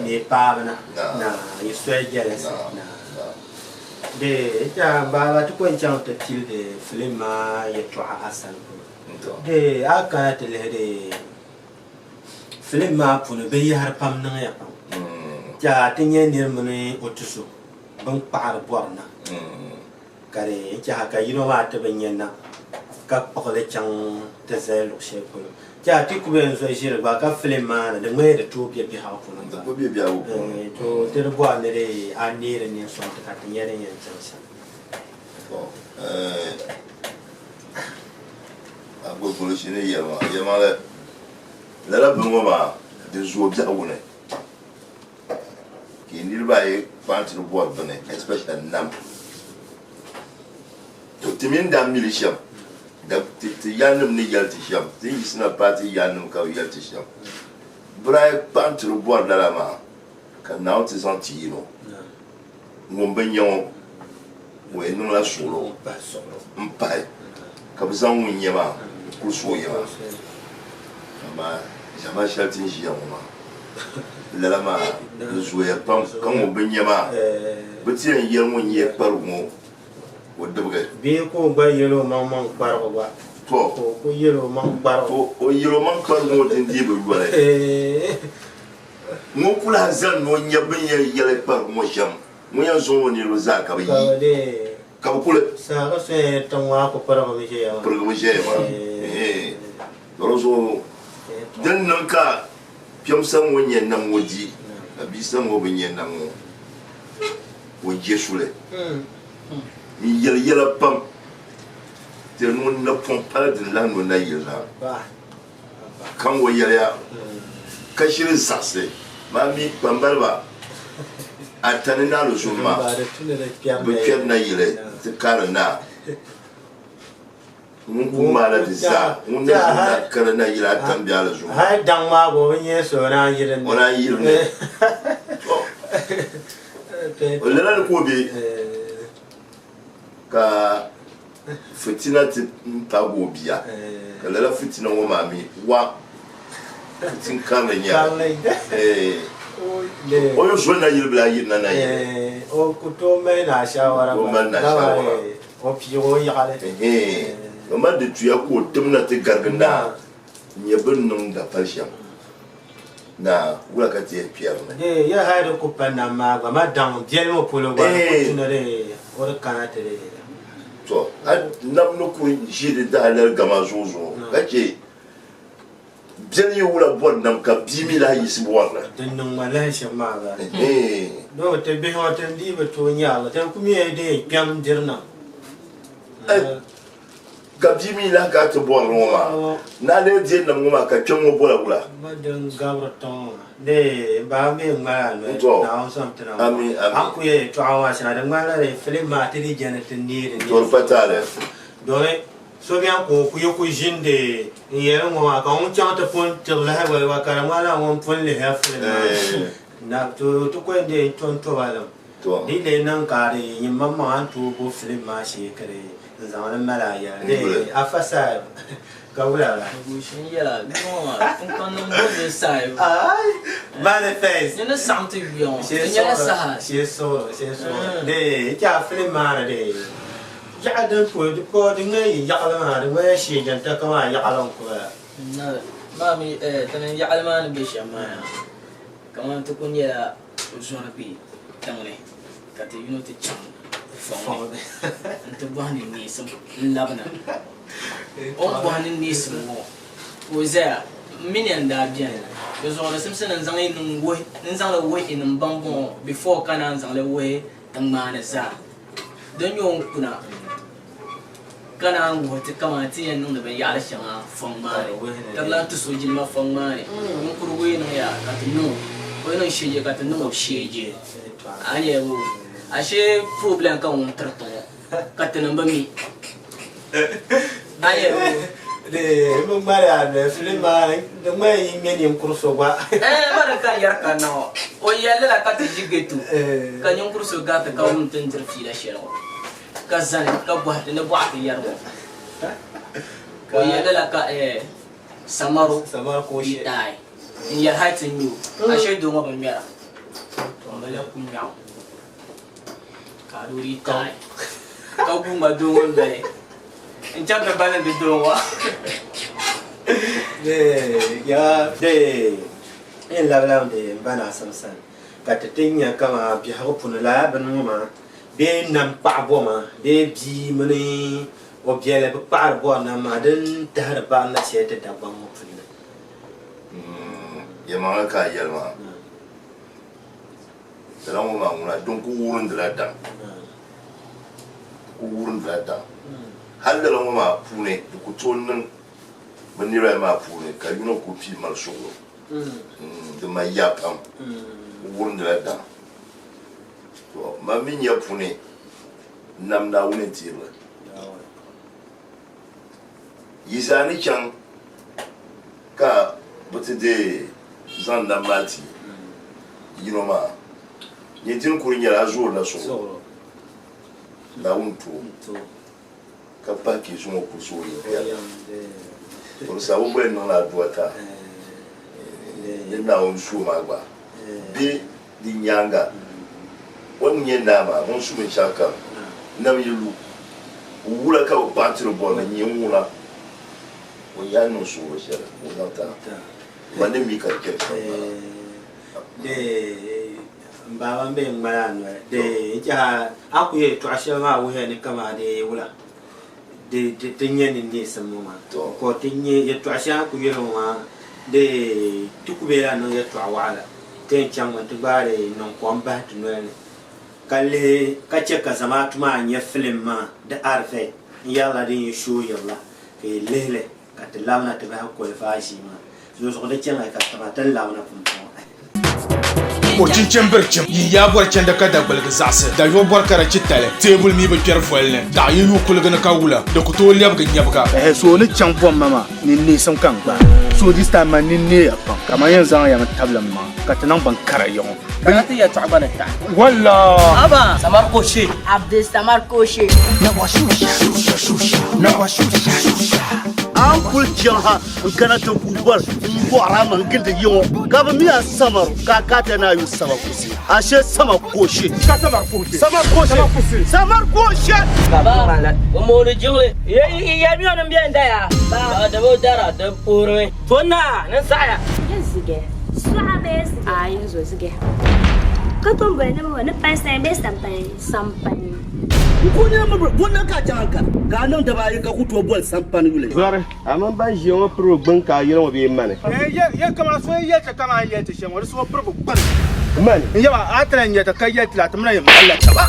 ni pa na iso jere na de ja ba tu ko chang te til de film ma ye to asan de aka te le de film ma puno be yar pam na ya ja tinye ni mune otuso ban par borna kare ja ka yino wa te benyana ka pokole chang te zelo she ko ja ti ku ben so shire ba ka film ma de me de to bi ha ko na ko bi ya wo to te bo ne de ani re ni so ta tinye re yan chang sa agbo polisi ne yema le la bungo ma de zo bia wona ki nirba e parti do board bene especially nam to timin da milisham da ti yanum ni yalti sham ti isna parti yanum ka yalti sham brai parti do board la ma ka now ti santi no ngombe nyon we no la solo mpai ka bizan wunyema kuso yema ma jama shaltin shi yamma lalama zuwa pam kan mo benyama butiyan yelmo ye parmo wadda buga be ko ba yelo man pargo ba to ko yelo man pargo o yelo man pargo din di be wala mo kula zan no nyabin yele parmo jam mo yan zo ni lo za ka bi ka kula sa ko se tonwa ko pargo mi je ya ma rozo dan nan ka pyamsan wonyen nan woji abisan wo benyen nan wo jesule mi yela pam te non na pompa de lan no na yela kan wo yela ka shirin sase ma mi pambalba atani na lo zuma be kyer na yele te karana mun kuma la disa mun da kana na yira tambia la zuma ha dang ma go nye so na yiren ona yirne o lera ko be ka fitina ti ta go bia ka lera fitina wo mami wa tin kame nya o yo so na yirba yirna na yire o kuto me na shawara o man na shawara o pi o yale ma de tuya ko temna te garganda nye bin nung da falsham na wula ka te pierre de ya haydo ko panna ma ga ma dang diel mo polo ba ko tunare or kana tere to nam no ko jide da halar gama zozo kace bien yo wula bon nam ka bimila yisi bon den nung mala shama ba do te be ho te ndi be to nya la te ku mi de pyam dirna ka bimila ka to bon roma na le je nam ngoma ka chongo bola wula ma den gawra ton de ba me ma no na on te na ami aku ye to awa sana de ma la fele ma te di jana te ni to patale do le so bien ko ku yo ku jinde ye ngoma ka on chang te pon te la wa ka ma la on pon le ha fele na to ko de ton to wala to ni le nan ka de yimma ma to bo fele ma shi kare zaman malaya de afasa kawula la bushin yala no kan no de sai ai manifest ni na samte bion ni la sa c'est so de ja fele ma de ja de ko de ngai ya la ma de wa shi jan ta ka ya la ko na mami tan ya alman bi shama kama to kun ya zona bi tamne kati yuno te chang fong to bani ni some labna on bani ni some mo oza minian da bien yo zo na simsen nzang yin wo nzang la wo in bambo before kana nzang la wo tang mana za don yo kuna kana wo te kama ti yan nung da ban ya da shanga fong ma ta la to so jin ma fong ma ne mun kuru wo no ya ka to no wo no sheje ka to no sheje anye wo ashe problem kan un trato katana bami aye de mo mara de filma de mai meni kurso ba mara ka yar kana o yalla la kati jigetu kan yung kurso ga ta ka un tanjir fi la shelo ka zan ka ba de na ba ta yar mo o yalla la ka samaro ko shi dai in ya hatin yu ashe do ma ban mera to mala kun yawo Karuri tai. Kau pun badung deh. Encam terbanan di doa. Ya, en la de bana samsan. Kata tingnya kama biar pun la benuma. Be nam pa boma, be bi meni objele pa bo nama den dar ba na sete da ba mo fina. Ya manga ka yalma. Dalam nguna donc urun de la dam. Urun de la dam. Hal dalam ma pune ku tonnan banira ma pune ka yuno ku pi mal solo. De ma yapam. Urun de la dam. To ma min ya pune nam da wune tira. Yizani chan ka botede zan da mati. You ma ni tin kurinya la jour la so la unto ka pa ki so ko so ni por sa o bueno la duata ni na on su magba bi di nyanga on nyenda ma on su me chaka na mi lu wula ka o patro bo na nyi wula o ya no so o shara o na ta ma ne mi ka ke Baba be ngana de ja akuye to ashama wo he ni kama de wula de tinye ni samuma ko tinye ye to asha ku ye ma de tukubela no ye to awala ten changwa to bare non ko amba to no kalle kace ka zama tuma anya film ma da arfe yalla din show yalla ke lele ka tilamna ta ba ko fashi ma zo so da cenga ka ta tan lamna pum o cincin birkin yi ya barcin da kada balga zasa da yo barkara cittale tebul mi ba kerfol ne da yi yu kulga na kawula da ku to liyab ga nyabka so ni chan pom mama ni ne san kan ba so this time man ni ne ya pa kamar yanzu ya tablan ma ka tanan ban kara yon ba ta ya ta'bana ta walla aba samar koshi Abdul Samar Koshi na washusha ampul jaha kana ta kubar ko araman gilda yiwo ka ba miya samar ka kata na yu sama kusi ashe sama koshe ka samar koshe samar koshe baba malat o mo ni jole ya mi on bien da ya ba da bo dara da poro to na nan saya Zige. Suabes. Ai, zo zige. Ka ton bere ne mo ne pesa be sampai. Ko ne mo bona ka janka. Ga nan da ba yi ka kuto bol sampan yule. Zare, amma ban shi yawan pro banka yana bi mane. Ya kama so ya ta kama ya ta shan wani so furbu kwan. Mane. Yawa atran ya ta kai ya tila tamna ya Allah ta ba.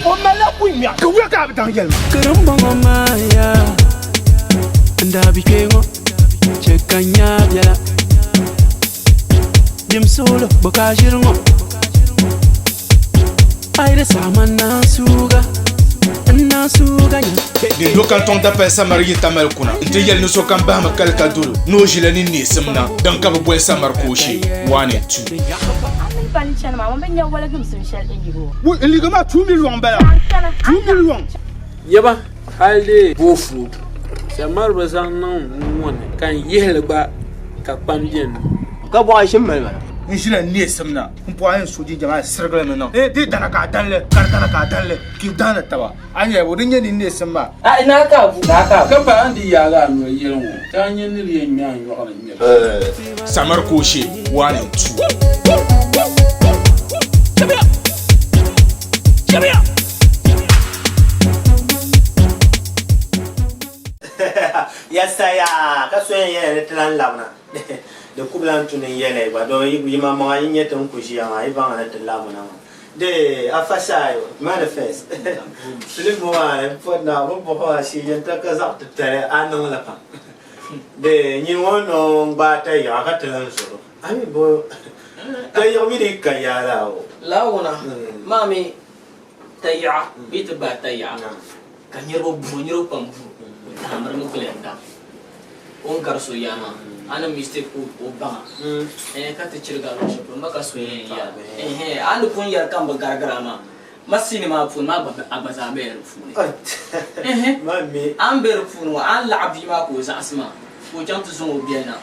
O mala kunya. Ka wuya ka bitan yelma. Karamba mama ya. Ndabi kengo. Chekanya byala. Dim solo bokajirngo. Aire samana suga. Ni local ton d'appel Samar Yitamal Kuna. Ndiyel no so kan ba ma kalka dulu. No jilani ni simna. Dan ka bo Samar Koshi. 1 and 2. Pani chana mama ben ya wala gum sun shel enyigo. Wo ligama 2 million bala. 2 million. Yaba halde bofu. Samar bazan nan won kan yehelba ka pambien. Ka bo Aishin malma. In shi ne samna kun po ayin soji jama'a sirgala nan di dana ka dalle kar dana ka dalle ki dana tawa anya wurin yin ne samma ina ka bu ka ba andi ya ga no yelwo tan yin ni yen nya yo kana ni Samar Koshi 1 and 2. Yes, I ka so yen tlan lamna. De kublan tunin yele ba do yi mama yin yeton kushi ya ai ban na talla mona de afashayo manifest film wa fonna bo bo shi yanta ka za ta tare anan la pa de ni wono ba ta ya ka tlan so ai bo ta yo mi de ka ya la wona mami tayya bit ba tayya kan yero bu nyero pam bu amar no kulenda on karso yama ana mistake o banga ka te chirga lo shopo maka so ya anu kun yar kan ba gargara ma masini ma fun ma ba abaza be fun mami an be fun wa an la'abi ma ko za asma ko jantu sun obiana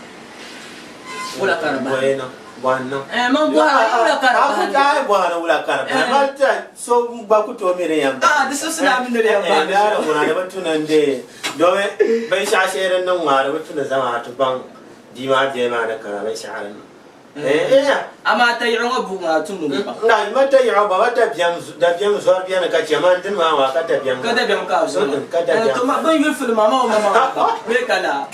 wala karaba Bueno. Man buhara wala karaba. Aku buhara wala karaba. Malta so baku to mere yamba. This is na min da yamba. Da muna da batunan de dobe bai shashere nan ma da batunan zama to ban dima je ma da karaba shaharan. Ama ta yi'o bunga tunu ba. Na mata yi'o ba wata da biyan zuwa biyan ka ce man din ma wa ka ta biyan. Ka da biyan ka so. To ma ban yi film mama me kala.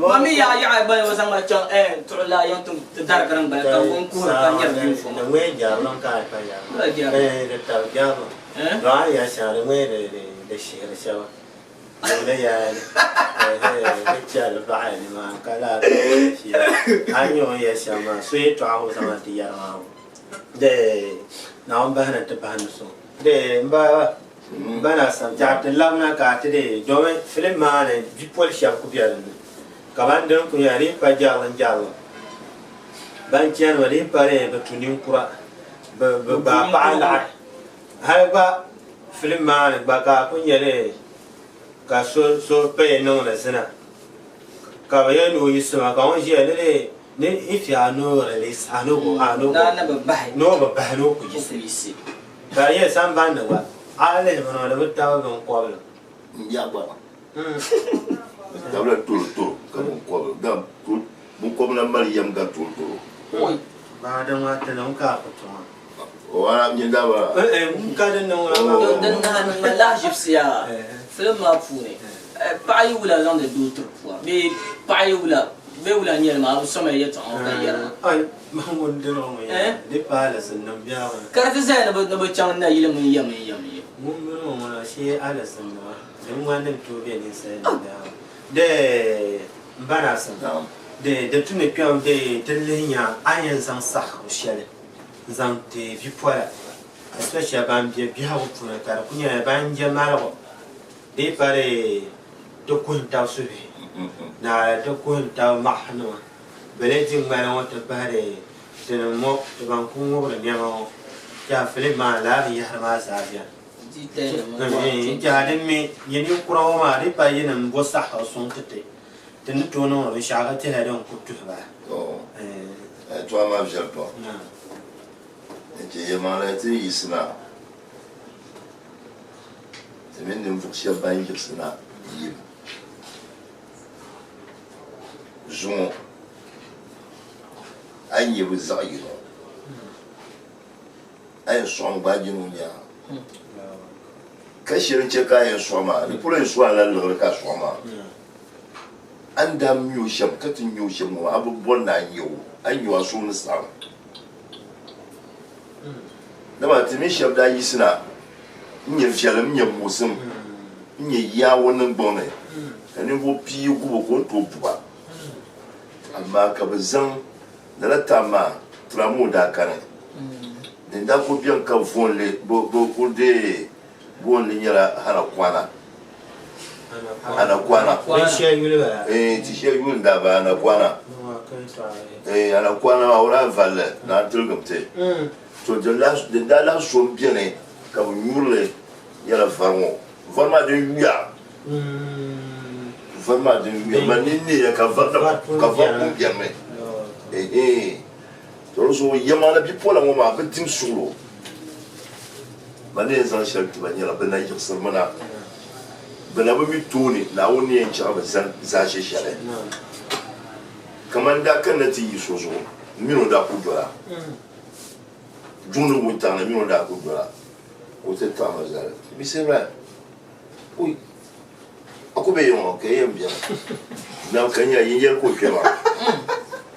Mami ya ba wasan ma chan to la yan tum dar garan ba ka won ku ka yar biyu fo. We ja non ka pa ya. Da ta ja. Ba ya share we da shi shawa. Wala ya kecil bahan mah kalau hanya ya sama suit tahu sama dia mau de naam bahan itu bahan so de mbak nasam jatuh lamna kata de jome film mana jipol siap kubiaran kawan dong kunyari pajalan jalan bancian wali pare betunim kura bapa alat hai ba film mana baka kunyari ka so pe no la sana ka ba yanu yisma ka on je ne if ya no le sano go ano na ba ba no ku yisi ka ye san ban da wa ale no le ta ba ko ba ya ba da bla to ka ko ga bu ko na Mariam ga to ba da ma ta non ka ko to wala mi da ba ka da non dan na la jipsia film ma fune payi wala zan da d'autres fois mais payi wala be wala nyel ma so ma yeta on ka yara ai ma mon de no ya de pala sun nan biya kar ta sai na ba chan na yile mun yam mun no ma shi ala sun na dan wannan to be ne sai de mbana san de tune piam de telenya ayen san sa ko shele zan te vi pola especially ban biya ko na kar kunya ban je mara de pare to kunta subi na to kunta mahno beletin ngana wata pare tenen mo to ban kungo da nyama ya fili ma la ya ma sa ya jadi me yeni kurawa ma ri pa yin mbo sa ha son tete ten to no ri sha ga te ha don kutu ba toi ma vient pas et je m'arrêté ici là c'est même de me faire pas une là Jean Aïe vous aïe Aïe son badinounia Kashir cheka aïe swama le pour le soir là le cas swama Andam you sham katin you sham abu bonna you aïe wa son sam Dama timi sham da yisna Nye fialam nye musum Nye ya wonan bonne Kani bo pi ku ko to puba Amma ka bazan da la tama tramu da kana da ko bien ka vonle bo ko de bon ni yara hana kwana ti she yul da ba na kwana ana kwana ora valle na tulgumte to de la so bien ka nyurle yara varmo vraiment de yuya vraiment de yuya manini ka va bien mais so yamana bi pola mo ma betim solo bane zan sharti banyala bana yi sarmana bana ba mi toni na woni en cha ba zan za she shale kamanda kan nati yi sozo mino da ku dola junu mo tana mino da ku dola o te tama zara mi c'est vrai oui ako be yo ke yem bien na kanya yin yer ko kema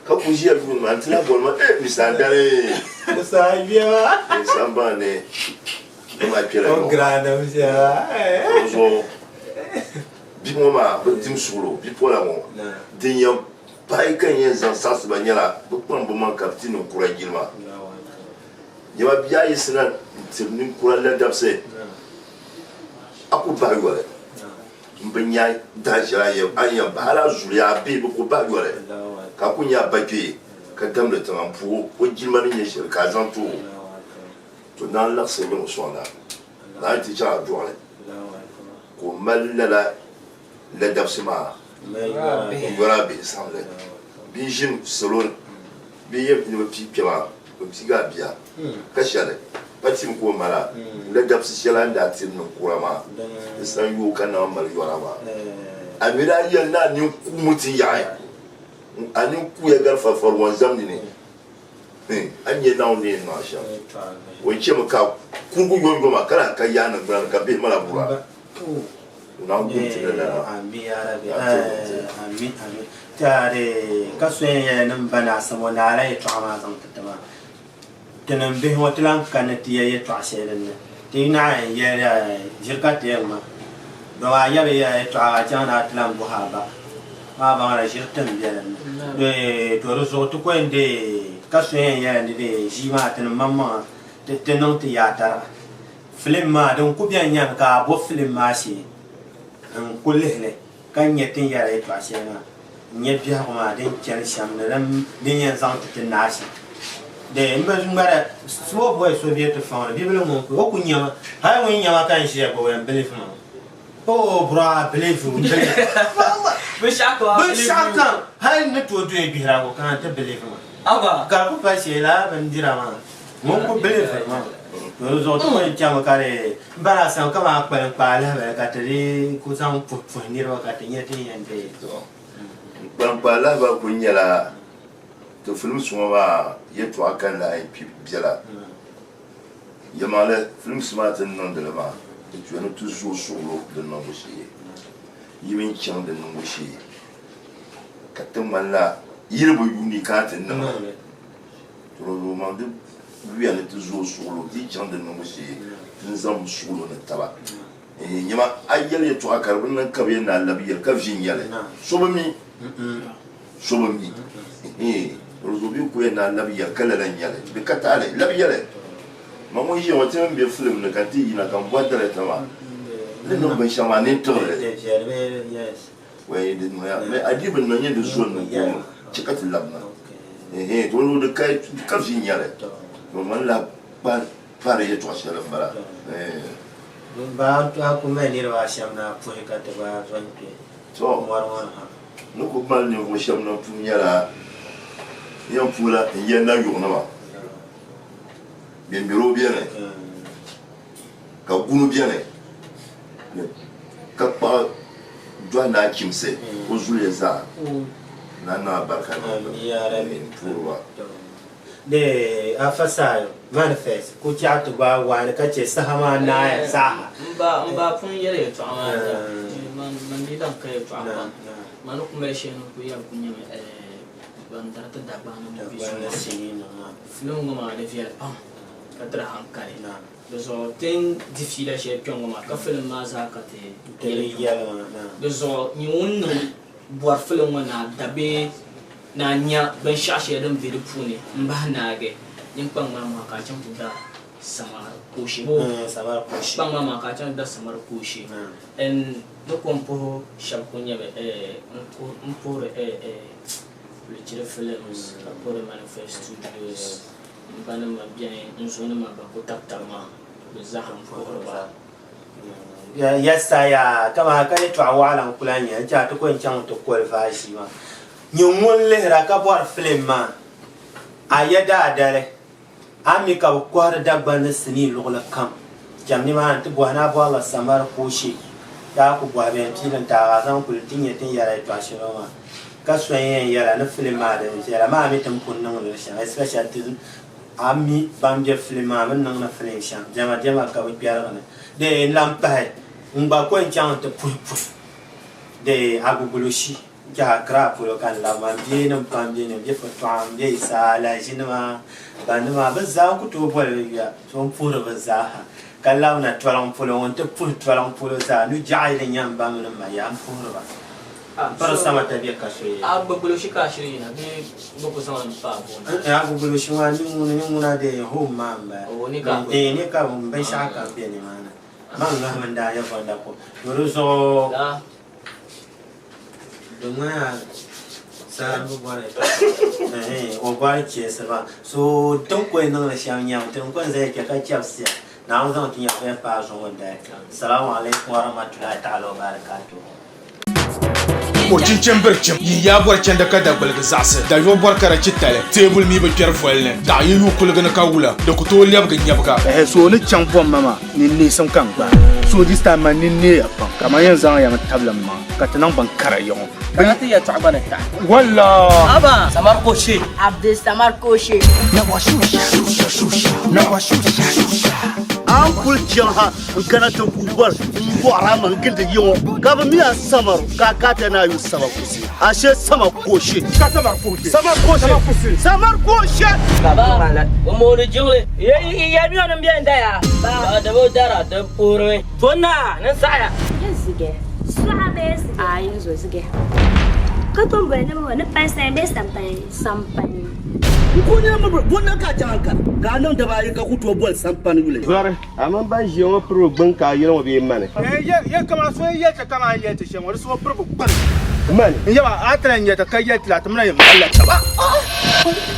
ka kujiya bin man tla bol ma mi sandale sa biwa sambane ma pira o grande monsieur so bi mo ma betim solo bi pola mo dinya pai kan yen zan sas banyala bu pon bu man kaptino kurajilma yaba biya yisna tirnin kuralla dabse aku ba yore mbanya dajira ye anya bala zulia bi bu ko ba yore ka kunya baki ka damle tan pu o jilma ni shir ka zanto to nan la se no sona la ti cha doale ko malala la dabsima yora bi samle bi jim solon bi yeb ni pi pima ko siga biya ka shale patim ko mala la dabsi shala nda tin no kurama san yu kana mal yora ma amira yan na ni kumuti yae ani ku ya garfa farwan zamni ne anye na oni no asha wo chema ka kungu yongo makara ka yana gran ka be mala bura na ngunti la ami arabi ami tare kaswe ya nan bana samo na rai to ama zan tama tanan be hotelan kanati ya to aselen tina ya jirka te ma do ya ya to a jana tlan buhaba ma ba ra shirtan biyan to so to ko inde kaswe ya ni de jima tan mamma te tenon te ya tara film ma don ku biyan yan ka bo film ma shi an kulle kan yatin ya rai to asena nye biya ma den chen sham ne ram din yan zan te nashi de mbe ngara so boy soviet fa bi bele mo ko kunya ha won nya ma kan shi ko en believe ma oh bra believe Bishaka, I need to do a bihra, can't believe me. Aba, Gabu Pashela, and Dirama. Won't believe it, man. Those are the Jamakare, Barasan, come up and Pala, Cateri, Kusan put for Nero Catini and Day. Pampala, Punyala, to film Swama, yet to Akana and Pipjala. Yamale, film smart and non de lama, if you are not too solo, the Nobushi. Even Chang the Nobushi. Katamala, Yellow Unicat and no. Romandu, we are to zo solo, each on the Nobushi, some solo on the Taba. Yama, I yell to a carbon and Kaviana, Labia, Kavin Yale. Sober me, sober me. Eh, Rosubu and Labia, Color and Yale, the Catale, Labiale. Mamma, you want to be a film, the cantina can water at Tama. The number shamanito. Yes. Where you didn't have, I didn't know you the son, check out the labna. Eh, don't know the kite comes in yellow. No one lap, but parry it was a ba to aku me ni ra sham na pu ka te ba zon pe to ha no ko mal ni ko sham na pu nyala yan pula yen na yo na ba bien biro bien ka gunu bien ka pa do na kimse ko zule za na barka ya rabbi purwa de afasa manifest ko ti atu ba wa ka ce sahama na ya saha mba pun yele to man di dan kai to man ko me she no ko ya kunya ban tarata da ba na mo vision film ma de fiel pam ka tra hankali na so ten difficile she pion ma ka film ma za ka te ya na so ni un boar film na dabe na nya ban shashe dan vidi pune mba na ge yin pang ma ka chan da samar koshi samar koshi pang ma ka chan da samar koshi en do kompo shab kunya pour le tire films pour le manifest studios bana ma bien nzona ma ba ko taptama le zaham pour ba ya saya kama ka to awala kulanya ja to ko chan to ko fa shi ma nyumon lehra ka bor film ma ayada dare ami ka ko har dabba na sini lugla kam jamni ma to bo na bo Allah samar koshi ya ku bo ben tilan ta zan ku tinye tin yara to shi ma ka soyen yara na film ma da yara ma mi tam kun nan le sha especially tin ami bam je film ma men nan na film sha jama ka bi biara ne de lampa ngba ko chan to pu de agugulushi ja gra pulo kan la man je nam pam je ne je fatwam je sa la jinma banma bazza ku to bol ya so pura bazza kan la na twalang pulo on to pu twalang pulo sa nu jaile nyam bam na ma ya pura ba para sama ta bi ka shi agugulushi ka shi na bi boko sama pa bo agugulushi wa ni na de ho mamba ni ka ni ka ban sha ka bi ni mana man ga man da ya fanda ko ruzo doma sa bu bare o ba che sa ba so don ko nan la sha nya don ko zai ke ka chapsia na on zan tin ya fa pa zo wanda assalamu alaikum wa rahmatullahi ta'ala wa barakatuh o cincin birkin yi ya barcin da kada balga zasa da yo barkara cittale tebul mi ba kyar folle da yi yu kulga na kawula da ku to liyab ga nyabka so ni chan bom mama ni sam kan ba so this time man ni apa kama yanzu ya matablan ma ka tanan ban karayo kana ya ta'bana ta walla aba samar koshi abdul samar koshi na washusha an kulciyan ha kana ta kubar ko araman gilda yiwo gaba miya samar ka kata na yu sama kusi ashe sama koshi samar koshi baba o mo ni jingle ya mi on biya ndaya ba da bo dara da pore to na nan saya yazige suabes ay zo zige ka to bane mo na pesa be sampai ko ne ma wannan ka ta hankal ga nan da bai ka kuto bol sampan yule zare amma ba shi yawan pro ban ka yi rawa bai mane ya kama so ya ta kama ya ta shan wani so furbu ban mane ya ba atran ya ta kai ya ta mun ya Allah ta ba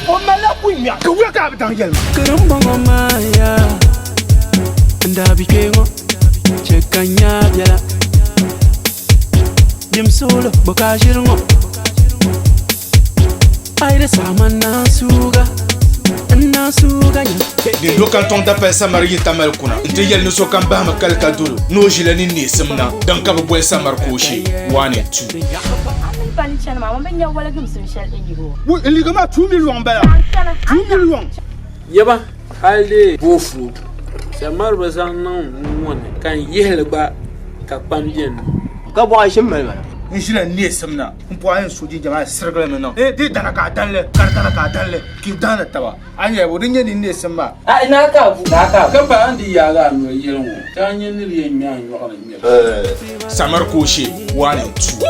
o mala ku mi ka wuya ka bitan yelma Kerembang maya Anda bikengo Cekanya biala Dim solo bokajirngo Aire sama nasuga Nasuga ni local ton d'appel samari tamal kuna nte yel no so kan ba ma kal kadulu no jila ni ni simna dan ka bo samar koshi wane tu pani chana ma ben ya wala gum sun shal ejigo wo liga ma 2 million bala 2 million yaba halde bofu samar bazan nan wona kan yehelba ka pamjen ka bo shin mai in shi ne simna in po ayin soji jama'a sirgala men no di dana ka dalle karkara ka dalle ki dana taba an ya wudin yin ne simma a ina ka bu na ka ka ba andi ya ga no yelon ta nyen ni yen mi an yo ala mi samar koshi wane tu